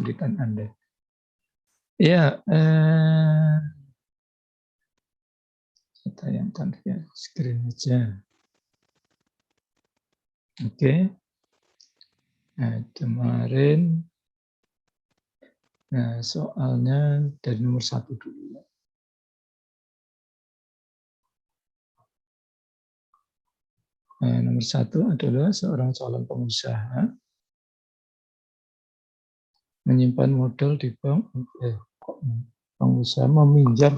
kesulitan Anda. Ya, saya tayangkan via screen aja. Oke. Nah, kemarin, nah soalnya dari nomor 1 dulu. Nah, nomor 1 adalah seorang calon pengusaha menyimpan modal di bank, pengusaha meminjam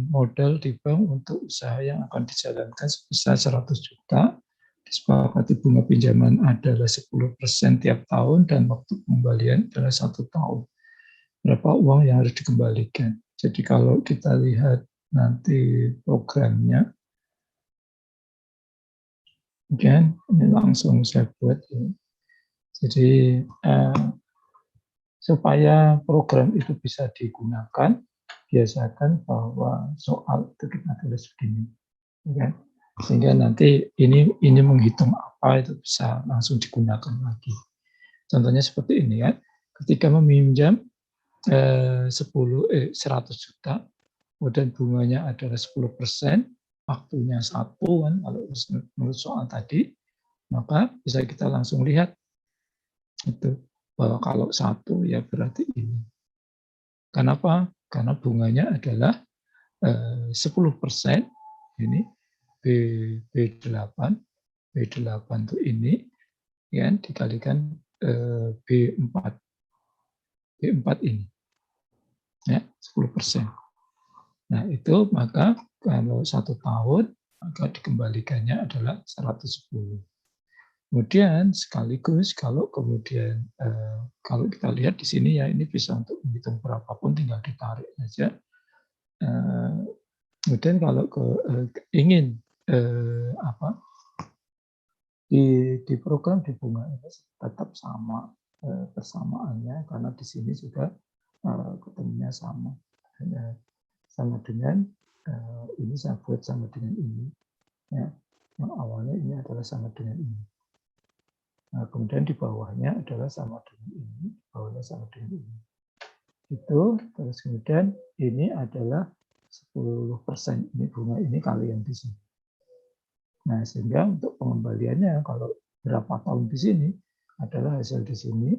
modal di bank untuk usaha yang akan dijalankan sebesar 100 juta. Disepakati bunga pinjaman adalah 10% tiap tahun dan waktu pengembalian adalah 1 tahun. Berapa uang yang harus dikembalikan? Jadi kalau kita lihat nanti programnya, kan ini langsung saya buat ini. Jadi supaya program itu bisa digunakan, biasakan bahwa soal itu kita tulis begini, kan? Sehingga nanti ini menghitung apa itu bisa langsung digunakan lagi. Contohnya seperti ini kan, ketika meminjam 100 juta, kemudian bunganya adalah 10%, waktunya 1 kan, kalau menurut soal tadi, maka bisa kita langsung lihat itu bahwa kalau 1 ya berarti ini. Kenapa? Karena bunganya adalah 10%, ini B8 itu ini, ya, dikalikan B4 ini, ya 10%. Nah itu maka kalau 1 tahun maka dikembalikannya adalah 110. Kemudian sekaligus kalau kemudian kalau kita lihat di sini ya, ini bisa untuk menghitung berapapun tinggal ditarik saja. Kemudian kalau ingin di program di bunga ini tetap sama persamaannya, karena di sini juga ketemunya sama, sama dengan ini saya buat sama dengan ini, ya. Yang awalnya ini adalah sama dengan ini. Nah, kemudian di bawahnya adalah sama dengan ini, di bawahnya sama dengan ini. Itu, terus kemudian ini adalah 10%, ini bunga ini kali yang di sini. Nah, sehingga untuk pengembaliannya kalau berapa tahun di sini adalah hasil di sini,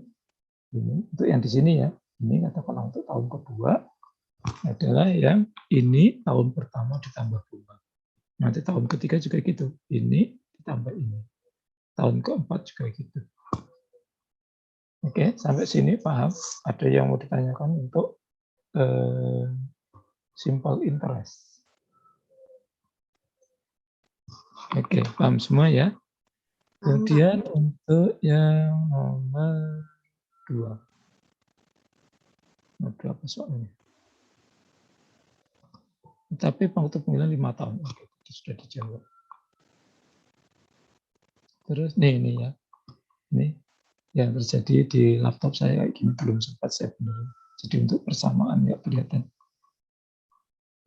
ini untuk yang di sini ya, ini katakanlah untuk tahun kedua adalah yang ini tahun pertama ditambah bunga. Nanti tahun ketiga juga gitu, ini ditambah ini. Tahun keempat juga gitu. Oke, sampai sini paham? Ada yang mau ditanyakan untuk simple interest? Oke, paham semua ya? Kemudian untuk yang nomor 2. Nomor 2 apa soalnya? Tapi waktu penggunaan 5 tahun. Oke, itu sudah dijawab. Terus ini ya. Ini yang terjadi di laptop saya kayak gini, belum sempat saya benerin. Jadi untuk persamaan nggak kelihatan.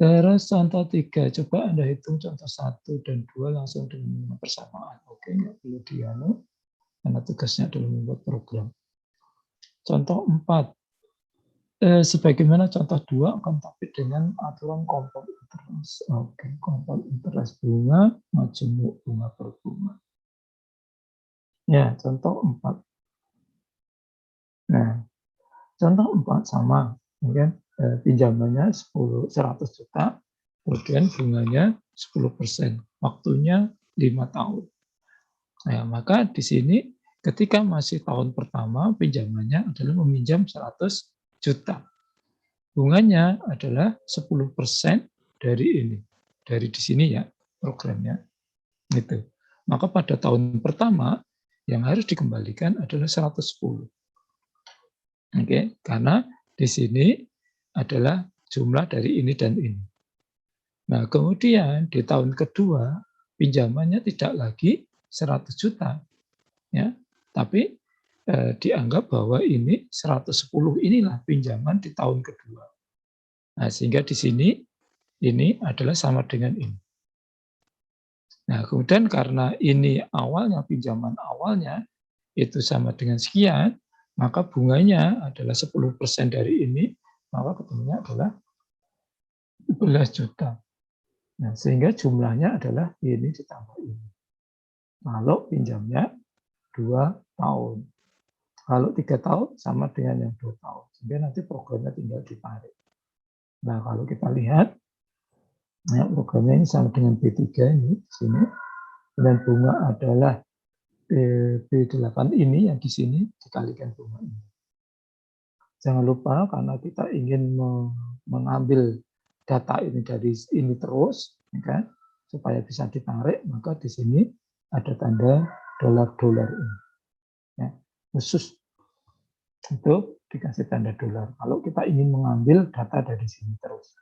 Terus contoh 3, coba Anda hitung contoh 1 dan 2 langsung dengan persamaan. Oke, nggak perlu dianu, karena tugasnya adalah membuat program. Contoh 4, sebagaimana contoh 2 akan tapi dengan aturan compound interest. Oke, compound interest bunga, majemuk bunga per bunga. Ya, contoh 4. Nah, contoh 4 sama, kan? Pinjamannya 100 juta, kemudian bunganya 10%, waktunya 5 tahun. Nah, maka di sini ketika masih tahun pertama pinjamannya adalah meminjam 100 juta. Bunganya adalah 10% dari ini, dari di sini ya programnya. Gitu. Maka pada tahun pertama yang harus dikembalikan adalah 110. Oke, karena di sini adalah jumlah dari ini dan ini. Nah, kemudian di tahun kedua pinjamannya tidak lagi 100 juta, ya, tapi dianggap bahwa ini 110 inilah pinjaman di tahun kedua. Nah, sehingga di sini ini adalah sama dengan ini. Nah, kemudian karena ini awalnya pinjaman awalnya itu sama dengan sekian, maka bunganya adalah 10% dari ini, maka ketemunya adalah 11 juta. Nah, sehingga jumlahnya adalah ini ditambah ini. Kalau pinjamnya 2 tahun. Kalau 3 tahun sama dengan yang 2 tahun. Sehingga nanti programnya tinggal ditarik. Nah, kalau kita lihat, ya, programnya ini sama dengan B3 ini di sini. Dan bunga adalah B8 ini yang di sini dikalikan bunga ini. Jangan lupa karena kita ingin mengambil data ini dari ini terus, ya kan, supaya bisa ditarik, maka di sini ada tanda dolar-dolar ini. Ya, khusus itu dikasih tanda dolar. Kalau kita ingin mengambil data dari sini terus,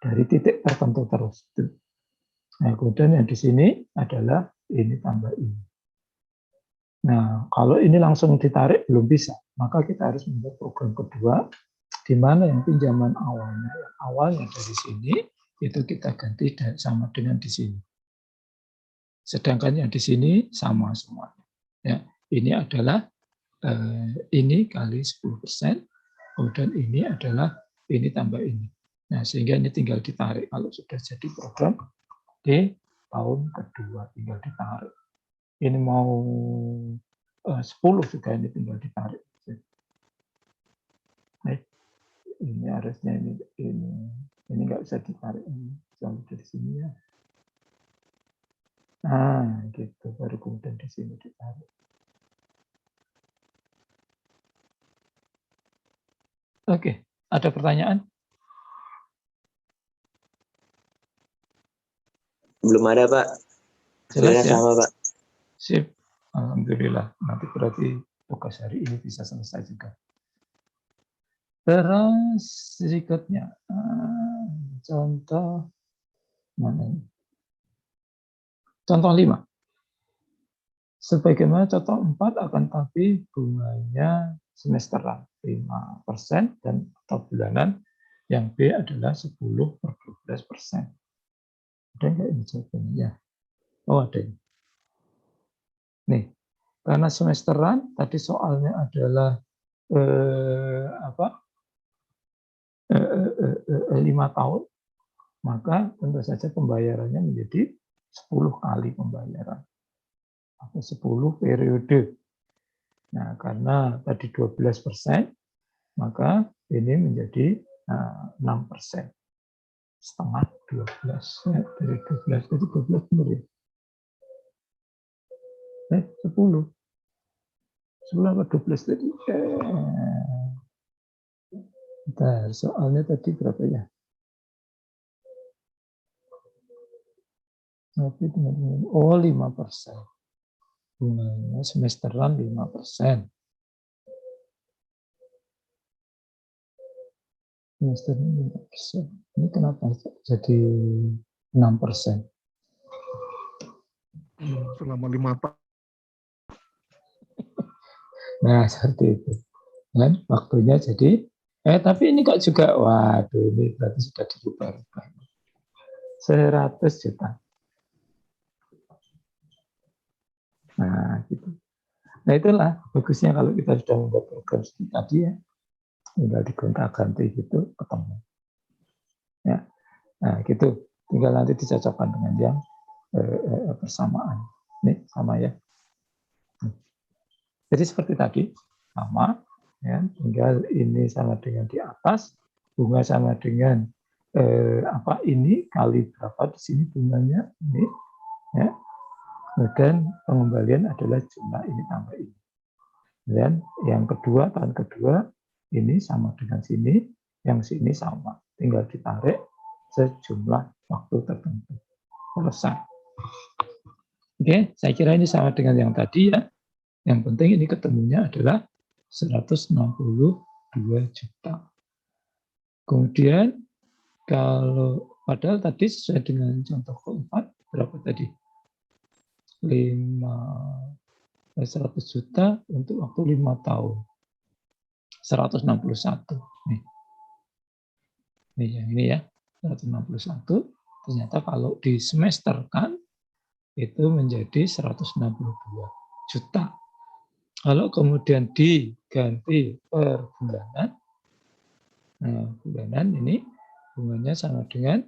dari titik tertentu terus. Nah, kemudian yang di sini adalah ini tambah ini. Nah, kalau ini langsung ditarik belum bisa, maka kita harus membuat program kedua, di mana yang pinjaman awalnya dari sini, itu kita ganti sama dengan di sini. Sedangkan yang di sini sama semuanya. Ya, ini adalah ini kali 10%, kemudian ini adalah ini tambah ini. Nah, sehingga ini tinggal ditarik. Kalau sudah jadi program di tahun kedua, tinggal ditarik. Ini mau 10 juga ini tinggal ditarik. Ini harusnya ini nggak bisa ditarik ini sampai dari sini ya. Nah, gitu baru kemudian di sini ditarik. Oke, ada pertanyaan? Belum ada, Pak. Jelas ya? Sama, Pak. Sip. Alhamdulillah. Nanti berarti tugas hari ini bisa selesai juga. Terus berikutnya, contoh mana ini? Contoh 5. Sebagaimana contoh 4 akan tapi bunganya semesteran 5% dan atau bulanan, yang B adalah 10 per 12%. Ada nggak ini jawabannya? Ya. Oh, ada ini. Nih, karena semesteran, tadi soalnya adalah 5 tahun, maka tentu saja pembayarannya menjadi 10 kali pembayaran. Atau 10 periode. Nah, karena tadi 12%, maka ini menjadi 6%. Setengah 12. Ya, dari 12 itu 12 benar ya? 10. 10 apa 12 tadi? Bentar, soalnya tadi berapa ya? Tapi teman-teman, oh 5%. Bunganya semesteran 5%. Semesteran 5%. Ini kenapa jadi 6%? Selama 5 tahun. Nah, seperti itu. Dan waktunya jadi, tapi ini kok juga, waduh, ini berarti sudah dirubah-rubah. 100 juta. Nah, gitu. Nah, itulah bagusnya kalau kita sudah membuat program seperti tadi ya, tinggal digonta-ganti gitu, ketemu. Ya, nah gitu. Tinggal nanti dicocokkan dengan yang persamaan. Ini sama ya. Jadi seperti tadi, sama, ya, tinggal ini sama dengan di atas, bunga sama dengan ini kali berapa di sini bunganya ini, ya. Kemudian pengembalian adalah jumlah ini tambah ini. Dan yang kedua, tahun kedua ini sama dengan sini, yang sini sama, tinggal ditarik sejumlah waktu tertentu. Selesai. Oke, saya kira ini sama dengan yang tadi ya. Yang penting ini ketemunya adalah 162 juta. Kemudian kalau padahal tadi sesuai dengan contoh keempat, berapa tadi? 100 juta untuk waktu 5 tahun. 161. Nih yang ini ya, 161. Ternyata kalau di semesterkan itu menjadi 162 juta. Kalau kemudian di ganti per bulanan. Nah, bulanan ini bunganya sama dengan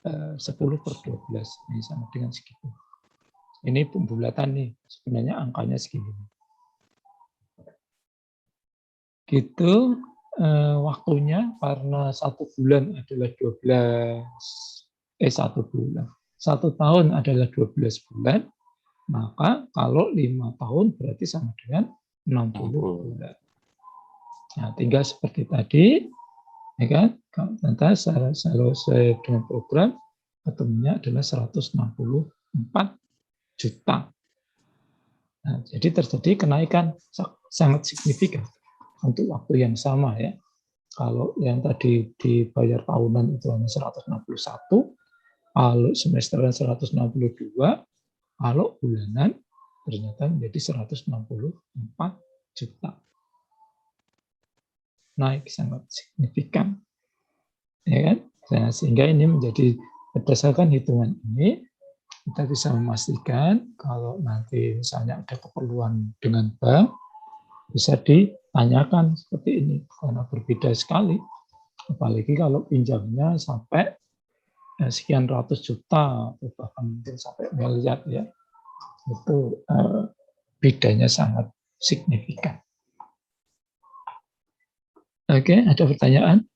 10/12. Ini sama dengan segitu. Ini pembulatan nih, sebenarnya angkanya segini. Gitu waktunya karena 1 bulan adalah 1 bulan. 1 tahun adalah 12 bulan, maka kalau 5 tahun berarti sama dengan 60 bulan. Nah, tinggal seperti tadi, ya kan? Kalau sesuai dengan program, ketemunya adalah 164 juta. Nah, jadi terjadi kenaikan sangat signifikan untuk waktu yang sama ya. Kalau yang tadi dibayar tahunan itu hanya 161, kalau semesteran 162, kalau bulanan ternyata menjadi 164 juta. Naik sangat signifikan. Ya kan? Nah, sehingga ini menjadi berdasarkan hitungan ini kita bisa memastikan kalau nanti misalnya ada keperluan dengan bank bisa ditanyakan seperti ini karena berbeda sekali. Apalagi kalau pinjamnya sampai sekian ratus juta atau bahkan mungkin sampai miliar ya. Itu bedanya sangat signifikan. Oke, ada pertanyaan?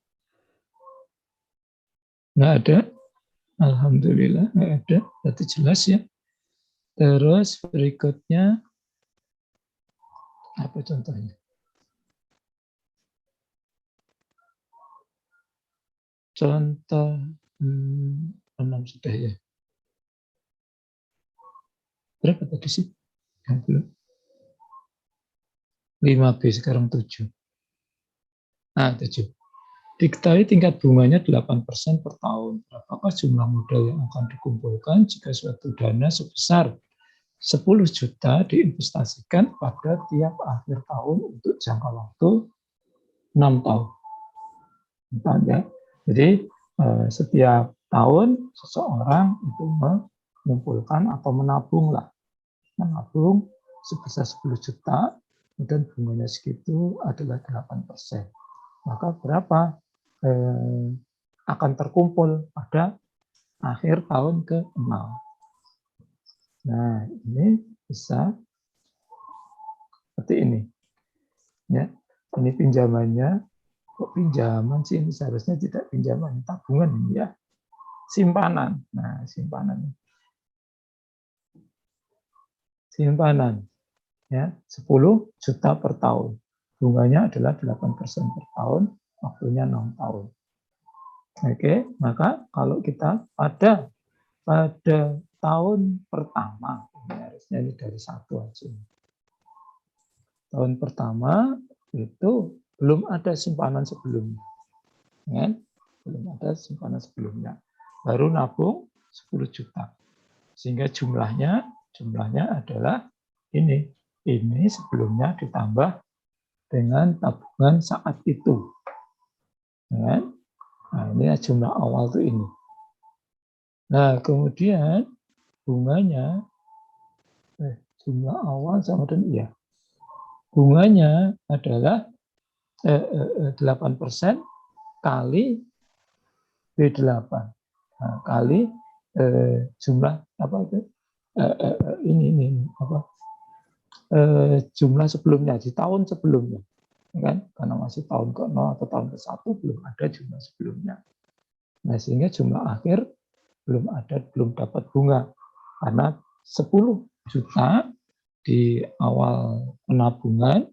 Nggak ada? Alhamdulillah nggak ada. Berarti jelas ya. Terus berikutnya apa contohnya? Contoh 6 sudah ya. Berapa tadi sih? Yang belum. 5B sekarang 7. Nah, 7. Diketahui tingkat bunganya 8% per tahun. Berapakah jumlah modal yang akan dikumpulkan jika suatu dana sebesar 10 juta diinvestasikan pada tiap akhir tahun untuk jangka waktu 6 tahun. Ya. Jadi setiap tahun seseorang itu mengumpulkan atau menabung sebesar 10 juta dan bunganya segitu adalah 8%. Maka berapa akan terkumpul pada akhir tahun ke-6. Nah, ini bisa seperti ini. Ya, ini pinjamannya. Kok pinjaman sih? Ini seharusnya tidak pinjaman, tabungan ini ya. Simpanan. Nah, simpanan. Simpanan. Ya, 10 juta per tahun. Bunganya adalah 8% per tahun, waktunya 6 tahun. Oke, maka kalau kita pada tahun pertama, ini harusnya ini dari 1 aja. Tahun pertama itu belum ada simpanan sebelumnya. Ya, belum ada simpanan sebelumnya. Baru nabung 10 juta. Sehingga jumlahnya adalah ini. Ini sebelumnya ditambah dengan tabungan saat itu. Ya. Nah, ini jumlah awal itu ini. Nah, kemudian bunganya jumlah awal sama dengan iya. Bunganya adalah 8% kali B8. Nah, kali jumlah apa itu? Ini apa? Jumlah sebelumnya di tahun sebelumnya. Kan? Karena masih tahun ke-0 atau tahun ke-1 belum ada jumlah sebelumnya. Nah, sehingga jumlah akhir belum dapat bunga karena 10 juta di awal penabungan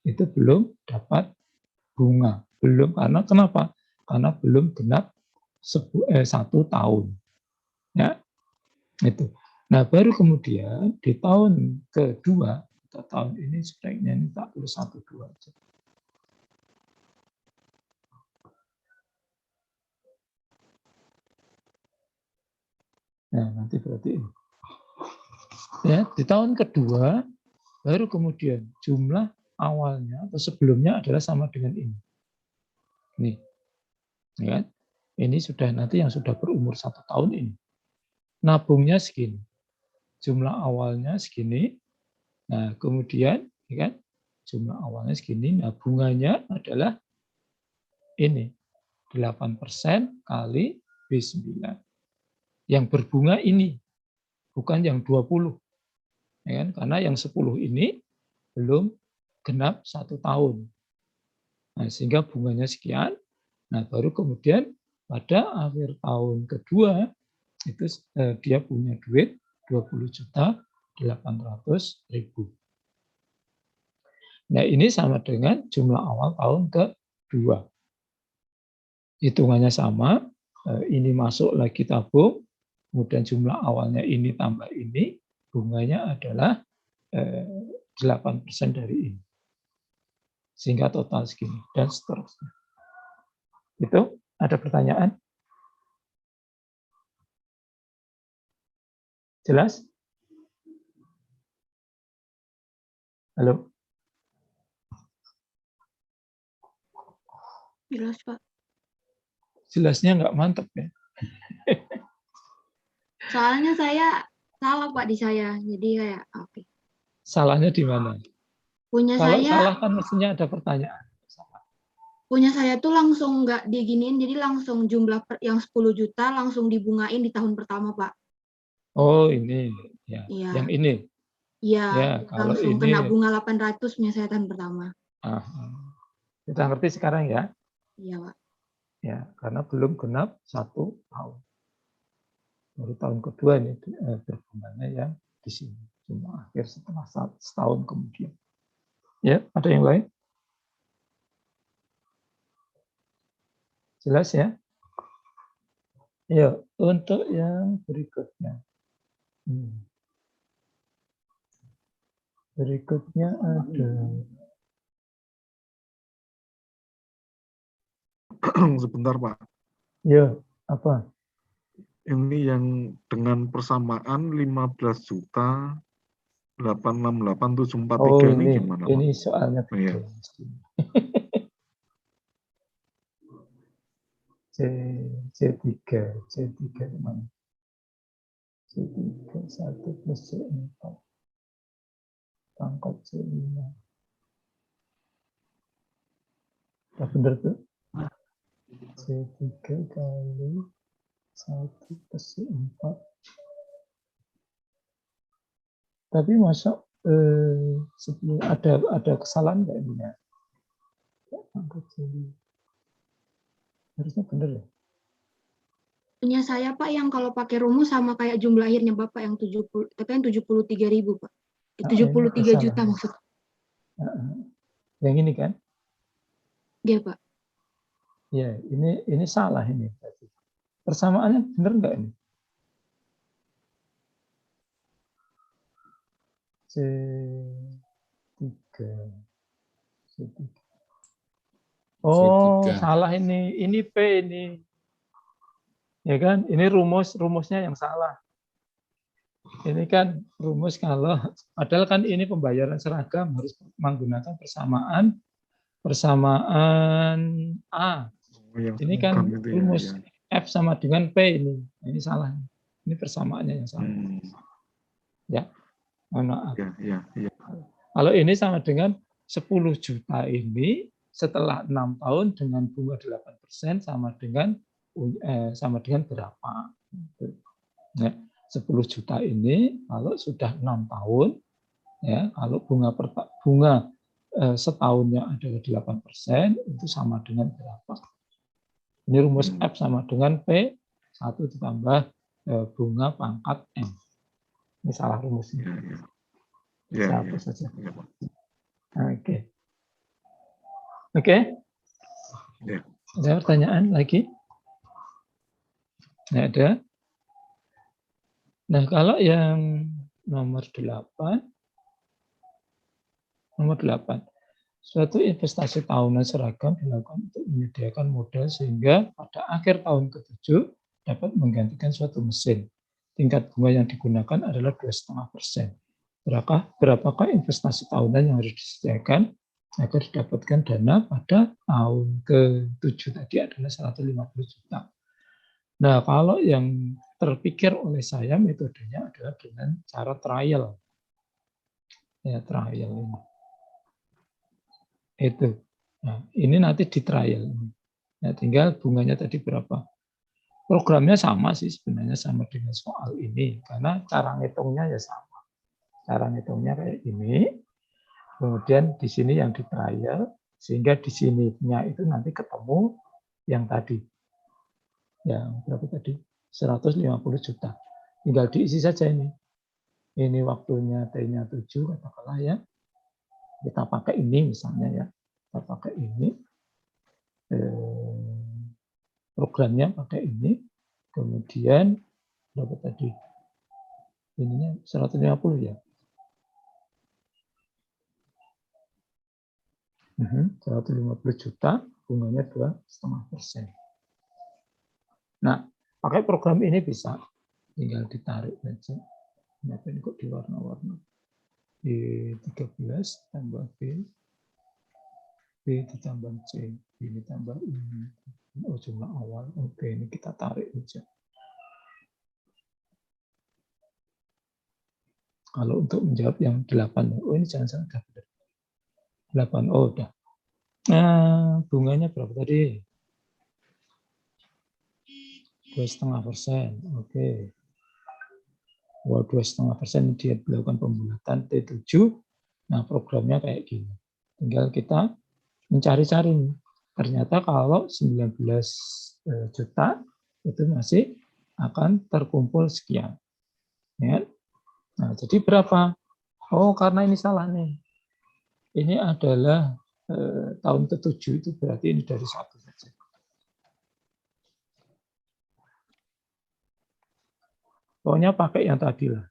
itu belum dapat bunga. Belum, karena kenapa? Karena belum genap 1 tahun. Ya, itu. Nah, baru kemudian di tahun kedua atau tahun ini sebaiknya ini tak tulis 1, 2 aja. Nah, nanti berarti ini. Ya, di tahun kedua baru kemudian jumlah awalnya atau sebelumnya adalah sama dengan ini. Nih. Ya kan? Ini sudah nanti yang sudah berumur 1 tahun ini. Nabungnya segini. Jumlah awalnya segini. Nah, kemudian ya kan? jumlah awalnya segini. Nah, bunganya adalah ini 8% kali B9. Yang berbunga ini, bukan yang 20. Ya kan? Karena yang 10 ini belum genap 1 tahun. Nah, sehingga bunganya sekian. Nah, baru kemudian pada akhir tahun kedua itu dia punya duit 20.800.000. Nah, ini sama dengan jumlah awal tahun kedua. Hitungannya sama, ini masuk lagi tabung, kemudian jumlah awalnya ini tambah ini, bunganya adalah 8% dari ini. Sehingga total segini, dan seterusnya. Itu ada pertanyaan? Jelas? Halo? Jelas, Pak. Jelasnya nggak mantap ya? Soalnya saya salah, Pak, di saya. Jadi kayak, oke. Salahnya di mana? Punya Kalau saya, salah kan mestinya ada pertanyaan. punya saya tuh langsung nggak diginiin, jadi langsung jumlah yang 10 juta langsung dibungain di tahun pertama, Pak. Oh, ini. Ya. Iya. Yang ini. Iya, Ya, kalau langsung ini. kena bunga 800 punya saya tahun pertama. Kita ngerti sekarang ya? Iya, Pak. Ya, karena belum genap 1 tahun. Baru tahun kedua ini berbunganya yang di sini. Cuma akhir setelah setahun kemudian. Ya, ada yang lain? Jelas ya? Ya, untuk yang berikutnya. Berikutnya ada. Sebentar, Pak. Ya, apa? Ini yang dengan persamaan 15 juta 868.743 Oh, ini gimana, Pak? ini soalnya Iya. beda. C3 mana? C3 1 plus C4 pangkat C5. Nah, benar tuh? C3 kali 1 plus C4. Tapi masa sebelum ada kesalahan nggak ini ya? Pangkat C5. Harusnya benar ya? Punya saya, Pak, yang kalau pakai rumus sama kayak jumlah akhirnya Bapak yang 70, tapi yang 73.000, Pak. 73 juta maksud. Yang ini kan? Iya, Pak. Ya, ini salah ini. Persamaannya benar nggak ini? C3. Oh, C3. Salah ini. Ini P ini. Ya kan? Ini rumusnya yang salah. Ini kan rumus kalau padahal kan ini pembayaran seragam harus menggunakan persamaan A. Ini kan rumus F sama dengan P ini. Ini salah. Ini persamaannya yang salah. Ya. Mohon maaf. Ya. Kalau ini sama dengan 10 juta ini setelah 6 tahun dengan bunga 8% sama dengan berapa? Nah, 10 juta ini kalau sudah 6 tahun, ya kalau bunga setahunnya adalah 8%, itu sama dengan berapa? Ini rumus F sama dengan P, 1 ditambah bunga pangkat M. Ini salah rumusnya. Bisa hapus saja. Oke. Ada pertanyaan lagi? Nggak ada? Nah, kalau yang nomor 8, suatu investasi tahunan seragam dilakukan untuk menyediakan modal sehingga pada akhir tahun ke-7 dapat menggantikan suatu mesin. Tingkat bunga yang digunakan adalah 2,5%. Berapakah investasi tahunan yang harus disediakan agar didapatkan dana pada tahun ke-7 tadi adalah 150 juta. Nah, kalau yang terpikir oleh saya metodenya adalah dengan cara trial. Ya, trial ini. Itu. Nah, ini nanti di trial. Nah, tinggal bunganya tadi berapa. Programnya sama sih sebenarnya sama dengan soal ini karena cara ngitungnya ya sama. Cara ngitungnya kayak ini. Kemudian di sini yang di trial sehingga di sininya itu nanti ketemu yang tadi. Yang berapa tadi? 150 juta. Tinggal diisi saja ini. Ini waktunya T-nya 7 katakanlah ya. Kita pakai ini misalnya ya. Kita pakai ini. Programnya pakai ini. Kemudian berapa tadi? Ininya 150 ya. 150 juta, bunganya 2,5%. Nah, pakai program ini bisa. Tinggal ditarik saja. Kenapa ini kok diwarna-warna? B13 tambah B, B ditambah C, ini tambah ini. Oh, jumlah awal. Oke, ini kita tarik saja. Kalau untuk menjawab yang 8, oh ini jangan-jangan udah benar. 8, oh udah. Nah, bunganya berapa tadi? 2,5%. Oke. Wah, 2,5% dia dilakukan pembulatan T7. Nah, programnya kayak gini. Tinggal kita mencari-cari. Ternyata kalau 19 juta itu masih akan terkumpul sekian. Ya. Nah, jadi berapa? Oh, karena ini salah nih. Ini adalah tahun ke-7 itu berarti ini dari 1 saja. Pokoknya pakai yang tadi lah.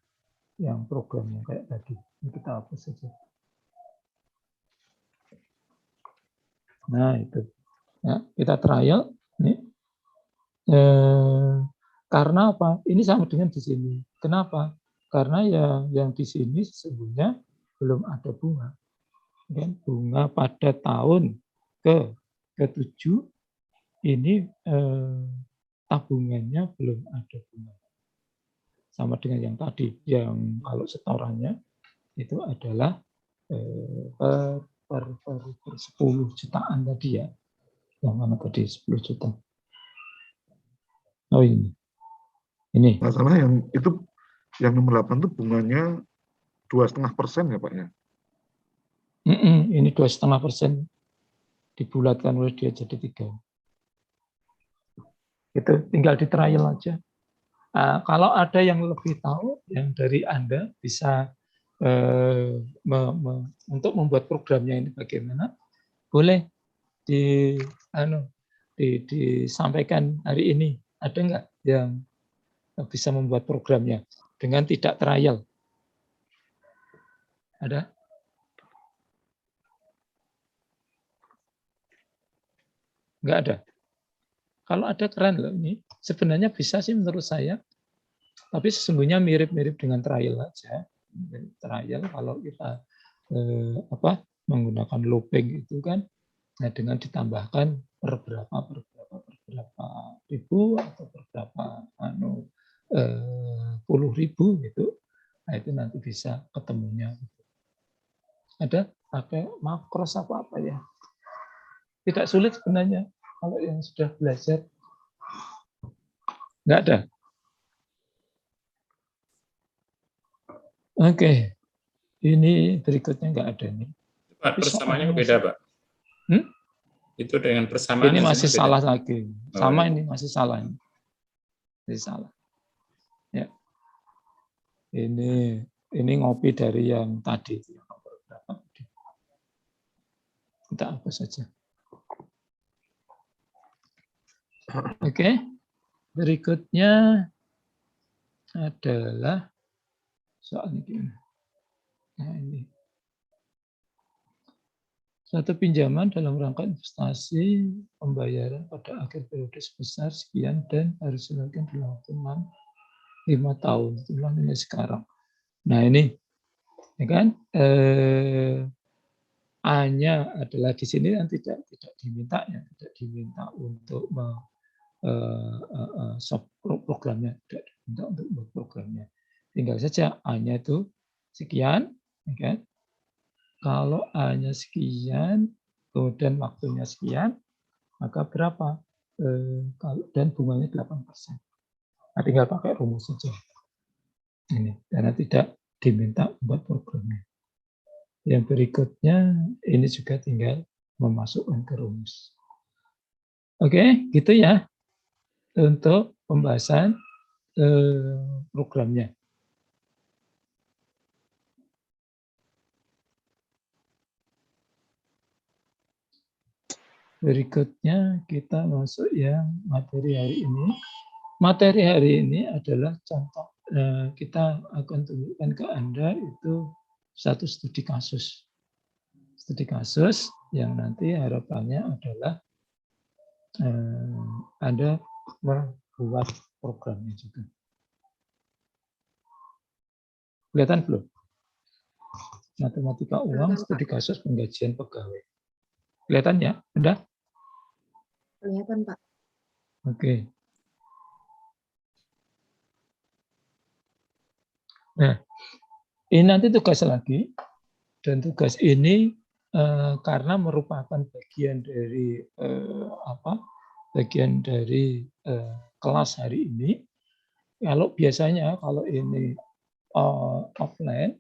Yang programnya kayak tadi. Ini kita hapus saja. Nah, itu. Ya, kita trial. Nih. Karena apa? Ini sama dengan di sini. Kenapa? Karena yang di sini sesungguhnya belum ada bunga. Dan bunga pada tahun ke-7 ini tabungannya belum ada bunga. Sama dengan yang tadi, yang kalau setorannya itu adalah per 10 jutaan tadi ya. Yang mana tadi 10 juta. Oh ini. Ini. Masalah yang itu yang nomor 8 itu bunganya 2,5% ya Pak ya? Ini 2,5% dibulatkan oleh dia jadi 3. Itu tinggal di trial aja. Nah, kalau ada yang lebih tahu, yang dari Anda bisa untuk membuat programnya ini bagaimana, boleh disampaikan hari ini. Ada nggak yang bisa membuat programnya dengan tidak trial? Ada? Nggak ada. Kalau ada keren loh ini. Sebenarnya bisa sih menurut saya. Tapi sesungguhnya mirip-mirip dengan trial aja. Trial kalau kita menggunakan looping itu kan, nah dengan ditambahkan per berapa ribu atau per berapa puluh ribu gitu. Nah itu nanti bisa ketemunya. Ada pakai makros apa ya? Tidak sulit sebenarnya kalau yang sudah belajar. Nggak ada. Oke, ini berikutnya nggak ada nih. Pak, persamaannya beda, Pak. Itu dengan persamaan. Ini masih beda. salah lagi. Sama ini masih salah. Masih salah. Ya. Ini ngopi dari yang tadi. Kita hapus saja. Oke. Berikutnya adalah soal ini. Nah, ini. Suatu pinjaman dalam rangka investasi pembayaran pada akhir periode sebesar sekian dan harus dilakukan dalam waktu 5 tahun. Itulah nilai sekarang. Nah ini, ya kan? A-nya adalah di sini yang tidak diminta ya, tidak diminta untuk programnya, tidak diminta untuk membuat programnya. Tinggal saja A-nya itu sekian, ya kan? Kalau A-nya sekian, kemudian waktunya sekian, maka berapa? Dan bunganya 8%. Nah, tinggal pakai rumus saja. Ini, karena tidak diminta buat programnya. Yang berikutnya, ini juga tinggal memasukkan ke rumus. Oke, gitu ya untuk pembahasan programnya. Berikutnya kita masuk yang materi hari ini. Materi hari ini adalah contoh. Kita akan tunjukkan ke Anda itu satu studi kasus. Studi kasus yang nanti harapannya adalah Anda membuat programnya juga. Kelihatan belum? Matematika uang, studi kasus penggajian pegawai. Kelihatan ya? Udah? Kelihatan, Pak. Oke. Nah, ini nanti tugas lagi, dan tugas ini karena merupakan bagian dari kelas hari ini. Kalau biasanya kalau ini offline,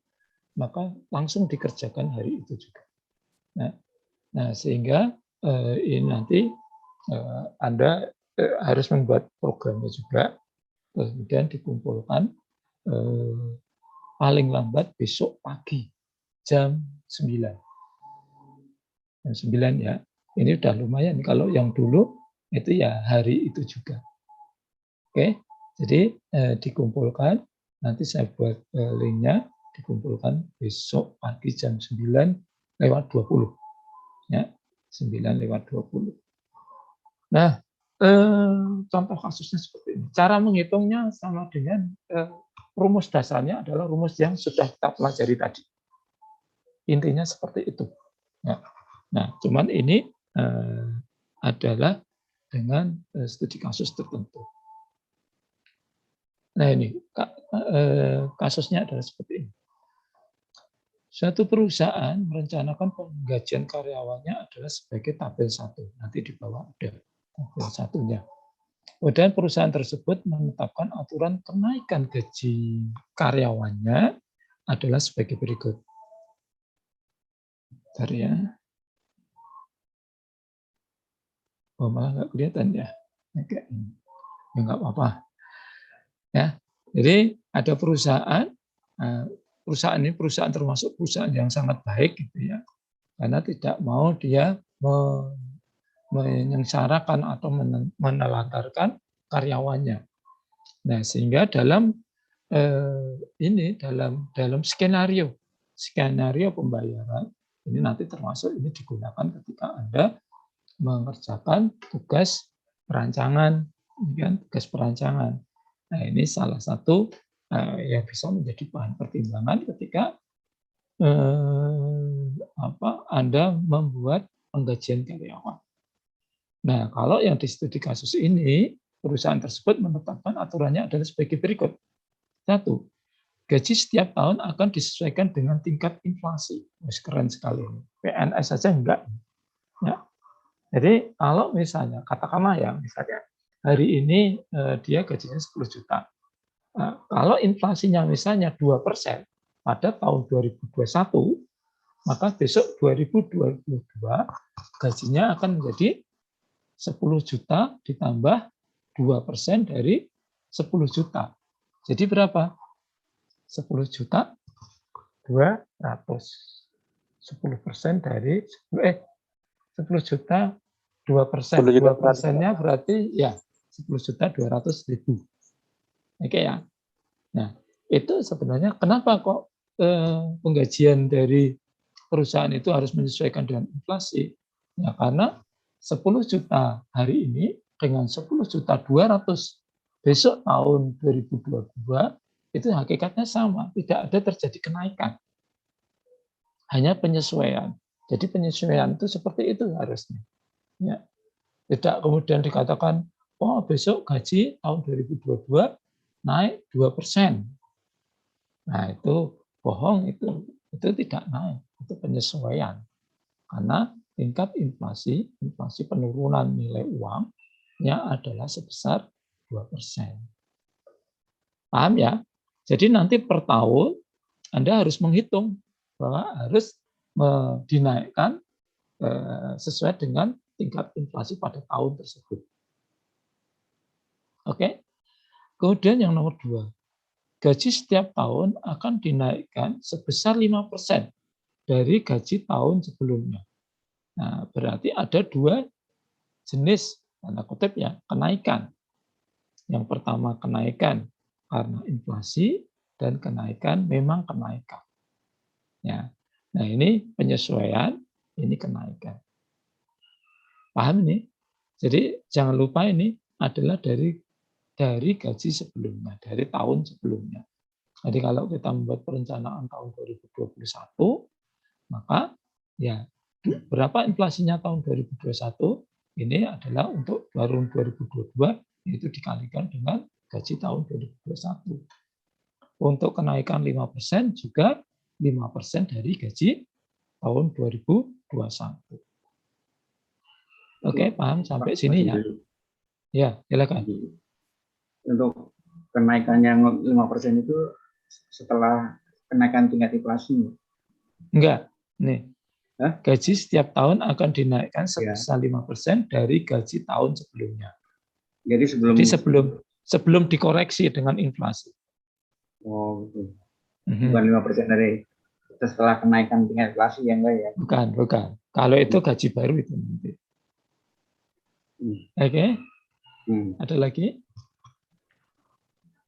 maka langsung dikerjakan hari itu juga. Nah sehingga ini nanti Anda harus membuat programnya juga, kemudian dikumpulkan paling lambat besok pagi jam 9. Jam 9 ya. Ini udah lumayan. Kalau yang dulu itu ya hari itu juga. Oke, jadi dikumpulkan. Nanti saya buat linknya. Dikumpulkan besok pagi jam 9:20. Ya, 9:20. Nah, contoh kasusnya seperti ini. Cara menghitungnya sama dengan rumus dasarnya adalah rumus yang sudah kita pelajari tadi. Intinya seperti itu. Ya. Nah, cuman ini adalah dengan studi kasus tertentu. Nah, ini kasusnya adalah seperti ini. Suatu perusahaan merencanakan penggajian karyawannya adalah sebagai tabel 1. Nanti di bawah ada tabel 1-nya. Kemudian perusahaan tersebut menetapkan aturan kenaikan gaji karyawannya adalah sebagai berikut. Bentar ya. Oh, malah nggak kelihatan ya. Oke. Ya, nggak apa-apa. Ya. Jadi ada perusahaan, perusahaan ini perusahaan termasuk perusahaan yang sangat baik gitu ya. Karena tidak mau dia menyengsarakan atau menelantarkan karyawannya. Nah, sehingga dalam skenario pembayaran ini nanti termasuk ini digunakan ketika Anda mengerjakan tugas perancangan, tugas perancangan. Nah, ini salah satu yang bisa menjadi bahan pertimbangan ketika Anda membuat penggajian karyawan. Nah, kalau yang di studi kasus ini, perusahaan tersebut menetapkan aturannya adalah sebagai berikut. 1. Gaji setiap tahun akan disesuaikan dengan tingkat inflasi. Keren sekali. PNS saja enggak. Ya. Jadi kalau misalnya, katakanlah ya, misalnya hari ini dia gajinya 10 juta. Nah, kalau inflasinya misalnya 2% pada tahun 2021, maka besok 2022 gajinya akan menjadi 10 juta ditambah 2% dari 10 juta. Jadi berapa? 10 juta 200. 10% dari 10 juta 2%. 2%-nya berarti ya 10.200.000. Oke ya. Nah, itu sebenarnya kenapa kok penggajian dari perusahaan itu harus menyesuaikan dengan inflasi? Ya karena 10 juta hari ini dengan 10.200.000 besok tahun 2022 itu hakikatnya sama, tidak ada terjadi kenaikan. Hanya penyesuaian. Jadi penyesuaian itu seperti itu harusnya. Ya. Tidak kemudian dikatakan, oh besok gaji tahun 2022 naik 2%. Nah itu bohong, itu tidak naik, itu penyesuaian. Karena tingkat inflasi penurunan nilai uangnya adalah sebesar 2%. Paham ya? Jadi nanti per tahun Anda harus menghitung bahwa harus dinaikkan sesuai dengan tingkat inflasi pada tahun tersebut. Oke. Kemudian yang nomor 2, gaji setiap tahun akan dinaikkan sebesar 5% dari gaji tahun sebelumnya. Nah, berarti ada 2 jenis tanda kutip ya kenaikan. Yang pertama kenaikan karena inflasi dan kenaikan memang kenaikan. Ya. Nah, ini penyesuaian, ini kenaikan. Paham ini? Jadi jangan lupa ini adalah dari gaji sebelumnya, dari tahun sebelumnya. Jadi kalau kita membuat perencanaan tahun 2021, maka ya berapa inflasinya tahun 2021 ini adalah untuk tahun 2022 yaitu dikalikan dengan gaji tahun 2021. Untuk kenaikan 5% juga 5% dari gaji tahun 2021. Oke, paham sampai sini ya? Ya, silakan. Untuk kenaikan yang 5% itu setelah kenaikan tingkat inflasi? Enggak. Nih. Gaji setiap tahun akan dinaikkan sebesar 5% dari gaji tahun sebelumnya. Jadi sebelum dikoreksi dengan inflasi. Oh, gitu. Bukan 5% dari setelah kenaikan tingkat inflasi ya enggak ya? Bukan. Kalau itu gaji baru itu nanti. Oke. Ada lagi?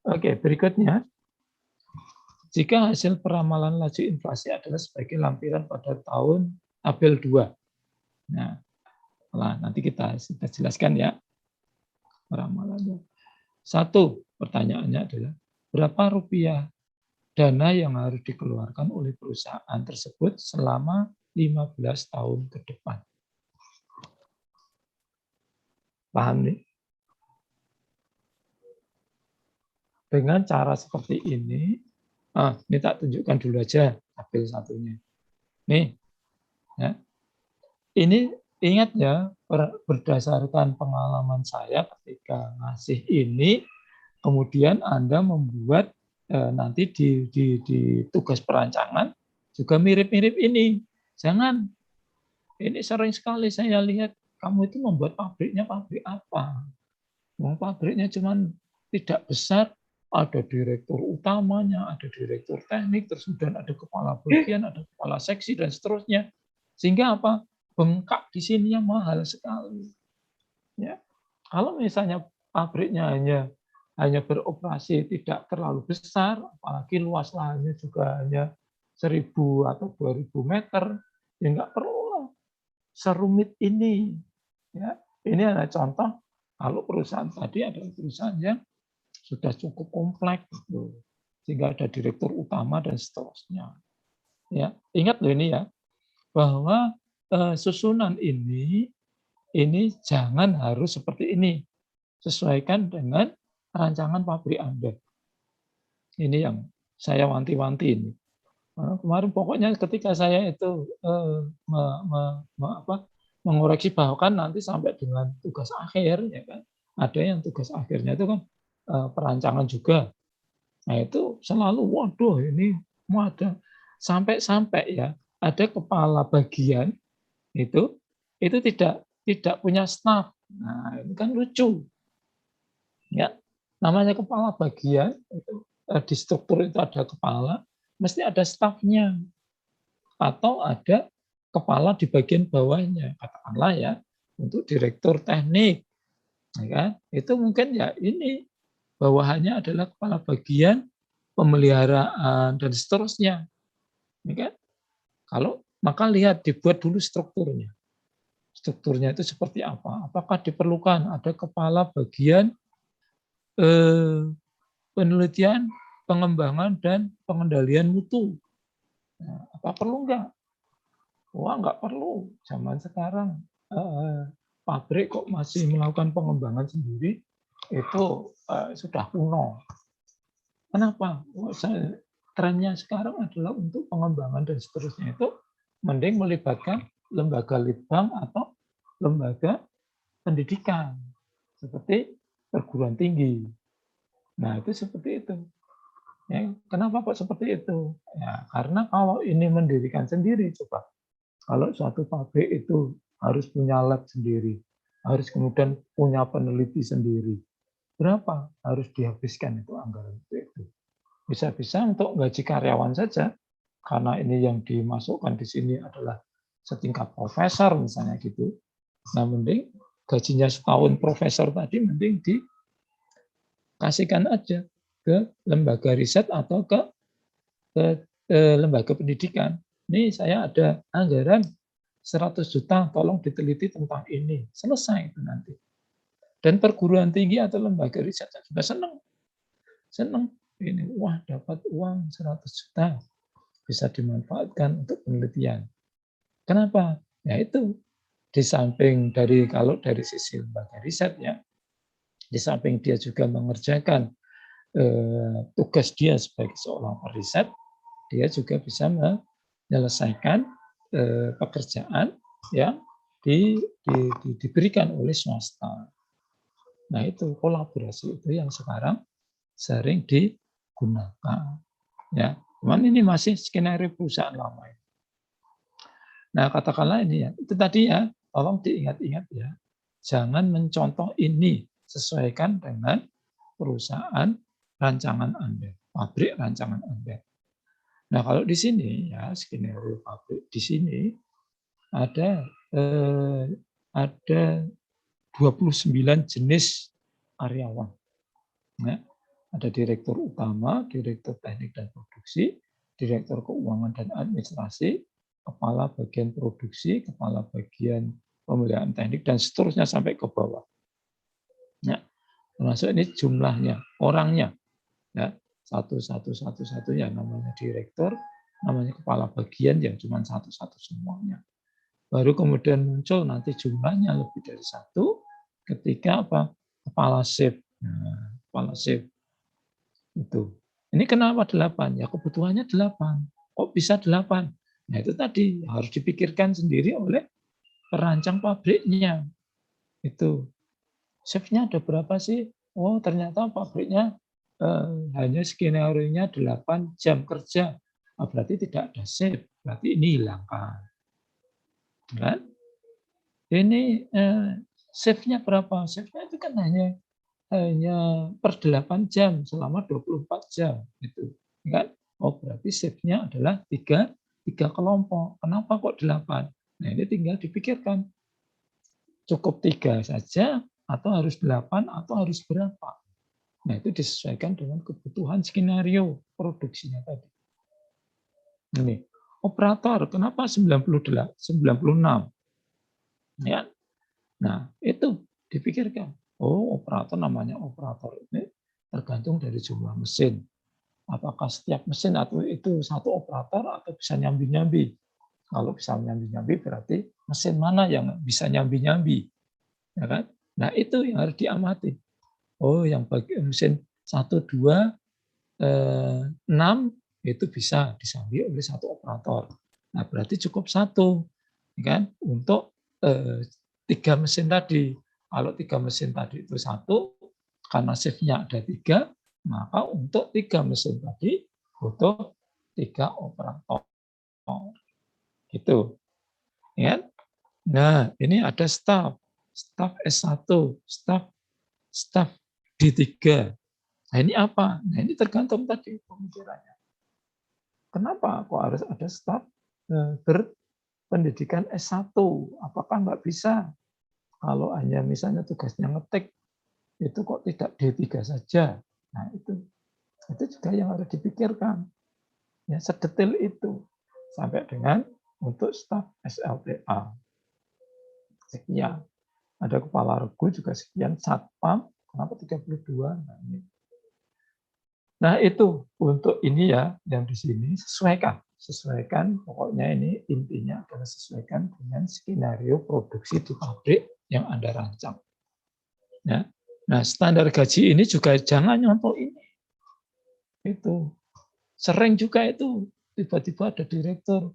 Oke, berikutnya. Jika hasil peramalan laju inflasi adalah sebagai lampiran pada tahun tabel 2. Nah, nanti kita jelaskan ya peramalannya. 1, pertanyaannya adalah berapa rupiah dana yang harus dikeluarkan oleh perusahaan tersebut selama 15 tahun ke depan. Paham nih? Dengan cara seperti ini, ini tak tunjukkan dulu aja tabel satunya. Nih, ya. Ini ingat ya, berdasarkan pengalaman saya ketika ngasih ini, kemudian Anda membuat nanti di tugas perancangan juga mirip-mirip ini. Jangan, ini sering sekali saya lihat kamu itu membuat pabriknya pabrik apa? Pabriknya cuman tidak besar, ada direktur utamanya, ada direktur teknik, terus kemudian ada kepala bagian, ada kepala seksi dan seterusnya. Sehingga apa? Bengkak di sini yang mahal sekali. Ya. Kalau misalnya pabriknya hanya beroperasi tidak terlalu besar, apalagi luas lahannya juga hanya 1.000 atau 2.000 meter, ya nggak perlu serumit ini. Ya. Ini adalah contoh kalau perusahaan tadi adalah perusahaan yang sudah cukup kompleks, gitu. Sehingga ada direktur utama dan seterusnya. Ya, ingat loh ini ya, bahwa susunan ini jangan harus seperti ini. Sesuaikan dengan rancangan pabrik Anda. Ini yang saya wanti-wanti ini. Kemarin pokoknya ketika saya itu mengoreksi bahkan nanti sampai dengan tugas akhir, ya kan, ada yang tugas akhirnya itu kan perancangan juga. Nah itu selalu, waduh ini mau ada sampai ya ada kepala bagian itu tidak punya staf. Nah ini kan lucu. Ya, namanya kepala bagian itu di struktur itu ada kepala, mesti ada stafnya atau ada kepala di bagian bawahnya, katakanlah ya untuk direktur teknik, ya kan? Itu mungkin ya ini bawahannya adalah kepala bagian pemeliharaan dan seterusnya, ya kan? Kalau maka lihat dibuat dulu strukturnya. Strukturnya itu seperti apa? Apakah diperlukan ada kepala bagian penelitian, pengembangan dan pengendalian mutu? Nah, apa perlu enggak? Wah, enggak perlu. Zaman sekarang pabrik kok masih melakukan pengembangan sendiri, itu sudah kuno. Kenapa? Trennya sekarang adalah untuk pengembangan dan seterusnya itu mending melibatkan lembaga litbang atau lembaga pendidikan seperti perguruan tinggi. Nah, itu seperti itu. Ya, kenapa kok seperti itu? Ya, karena kalau ini mendirikan sendiri, coba. Kalau suatu pabrik itu harus punya lab sendiri, harus kemudian punya peneliti sendiri. Berapa harus dihabiskan itu anggaran itu? Bisa-bisa untuk gaji karyawan saja, karena ini yang dimasukkan di sini adalah setingkat profesor misalnya gitu. Nah, mending gajinya setahun profesor tadi mending dikasihkan aja ke lembaga riset atau ke lembaga pendidikan. Ini saya ada anggaran 100 juta, tolong diteliti tentang ini. Selesai itu nanti. Dan perguruan tinggi atau lembaga riset juga senang. Senang. Ini, wah dapat uang 100 juta. Bisa dimanfaatkan untuk penelitian. Kenapa? Ya itu. Di samping kalau dari sisi lembaga riset ya, di samping dia juga mengerjakan tugas dia sebagai seorang periset, dia juga bisa menyelesaikan pekerjaan yang diberikan oleh swasta. Nah itu kolaborasi itu yang sekarang sering digunakan. Ya, cuman ini masih skenario perusahaan lama. Nah katakanlah ini ya, itu tadi ya, tolong diingat-ingat ya, jangan mencontoh ini, sesuaikan dengan perusahaan rancangan Anda, pabrik rancangan Anda. Nah, kalau di sini ya skenario pabrik di sini ada 29 jenis karyawan. Ya, ada direktur utama, direktur teknik dan produksi, direktur keuangan dan administrasi, kepala bagian produksi, kepala bagian pemeliharaan teknik dan seterusnya sampai ke bawah. Ya, termasuk ini jumlahnya, orangnya. Ya, satu ya namanya direktur, namanya kepala bagian yang cuma satu semuanya. Baru kemudian muncul nanti jumlahnya lebih dari satu ketika apa? Kepala shift. Nah, kepala shift itu. Ini kenapa 8? Ya kebutuhannya 8. Kok bisa 8? Nah itu tadi harus dipikirkan sendiri oleh perancang pabriknya. Itu shift-nya ada berapa sih? Oh ternyata pabriknya hanya skenario-nya 8 jam kerja. Berarti tidak ada shift. Berarti ini hilangkan. Kan? Ini shift-nya berapa? Shift-nya itu kan hanya per 8 jam selama 24 jam gitu. Kan? Oh, berarti shift-nya adalah 3 kelompok. Kenapa kok 8? Nah, ini tinggal dipikirkan. Cukup 3 saja atau harus 8 atau harus berapa? Nah, itu disesuaikan dengan kebutuhan skenario produksinya tadi. Ini operator, kenapa 96? Ya. Nah, itu dipikirkan. Oh, operator namanya operator ini tergantung dari jumlah mesin. Apakah setiap mesin atau itu satu operator atau bisa nyambi-nyambi? Kalau bisa nyambi-nyambi berarti mesin mana yang bisa nyambi-nyambi? Ya kan? Nah, itu yang harus diamati. Oh, yang bagi mesin 1, 2, 6 itu bisa disambi oleh satu operator. Nah, berarti cukup 1 kan untuk 3 mesin tadi. Kalau 3 mesin tadi itu 1, karena shift-nya ada 3, maka untuk 3 mesin tadi butuh 3 operator. Gitu. Ya. Nah, ini ada staf S1, staf D3. Nah, ini apa? Nah, ini tergantung tadi pemikirannya. Kenapa kok harus ada staf berpendidikan S1? Apakah nggak bisa? Kalau hanya misalnya tugasnya ngetik, itu kok tidak D3 saja? Nah, itu juga yang harus dipikirkan. Ya, sedetail itu. Sampai dengan untuk staf SLTA. Sekian. Ada kepala regu juga sekian, satpam, kenapa 32? Nah, itu untuk ini ya, yang di sini sesuaikan, pokoknya ini intinya adalah sesuaikan dengan skenario produksi di pabrik yang Anda rancang. Ya. Nah, standar gaji ini juga jangan nyontoh ini. Itu. Sering juga itu, tiba-tiba ada direktur.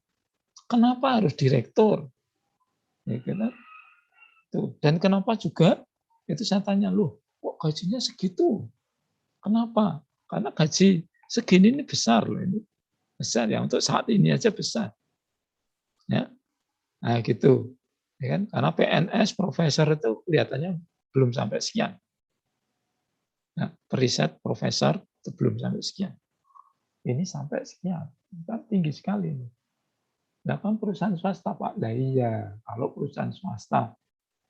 Kenapa harus direktur? Ya, kan? Tuh. Dan kenapa juga itu saya tanya, loh kok gajinya segitu? Kenapa? Karena gaji segini ini besar loh ini. Besar ya, untuk saat ini aja besar. Ya. Nah, gitu. Ya kan? Karena PNS profesor itu kelihatannya belum sampai sekian. Nah, periset profesor itu belum sampai sekian. Ini sampai sekian. Kan tinggi sekali ini. Nah, kan perusahaan swasta, Pak. Nah, iya, kalau perusahaan swasta,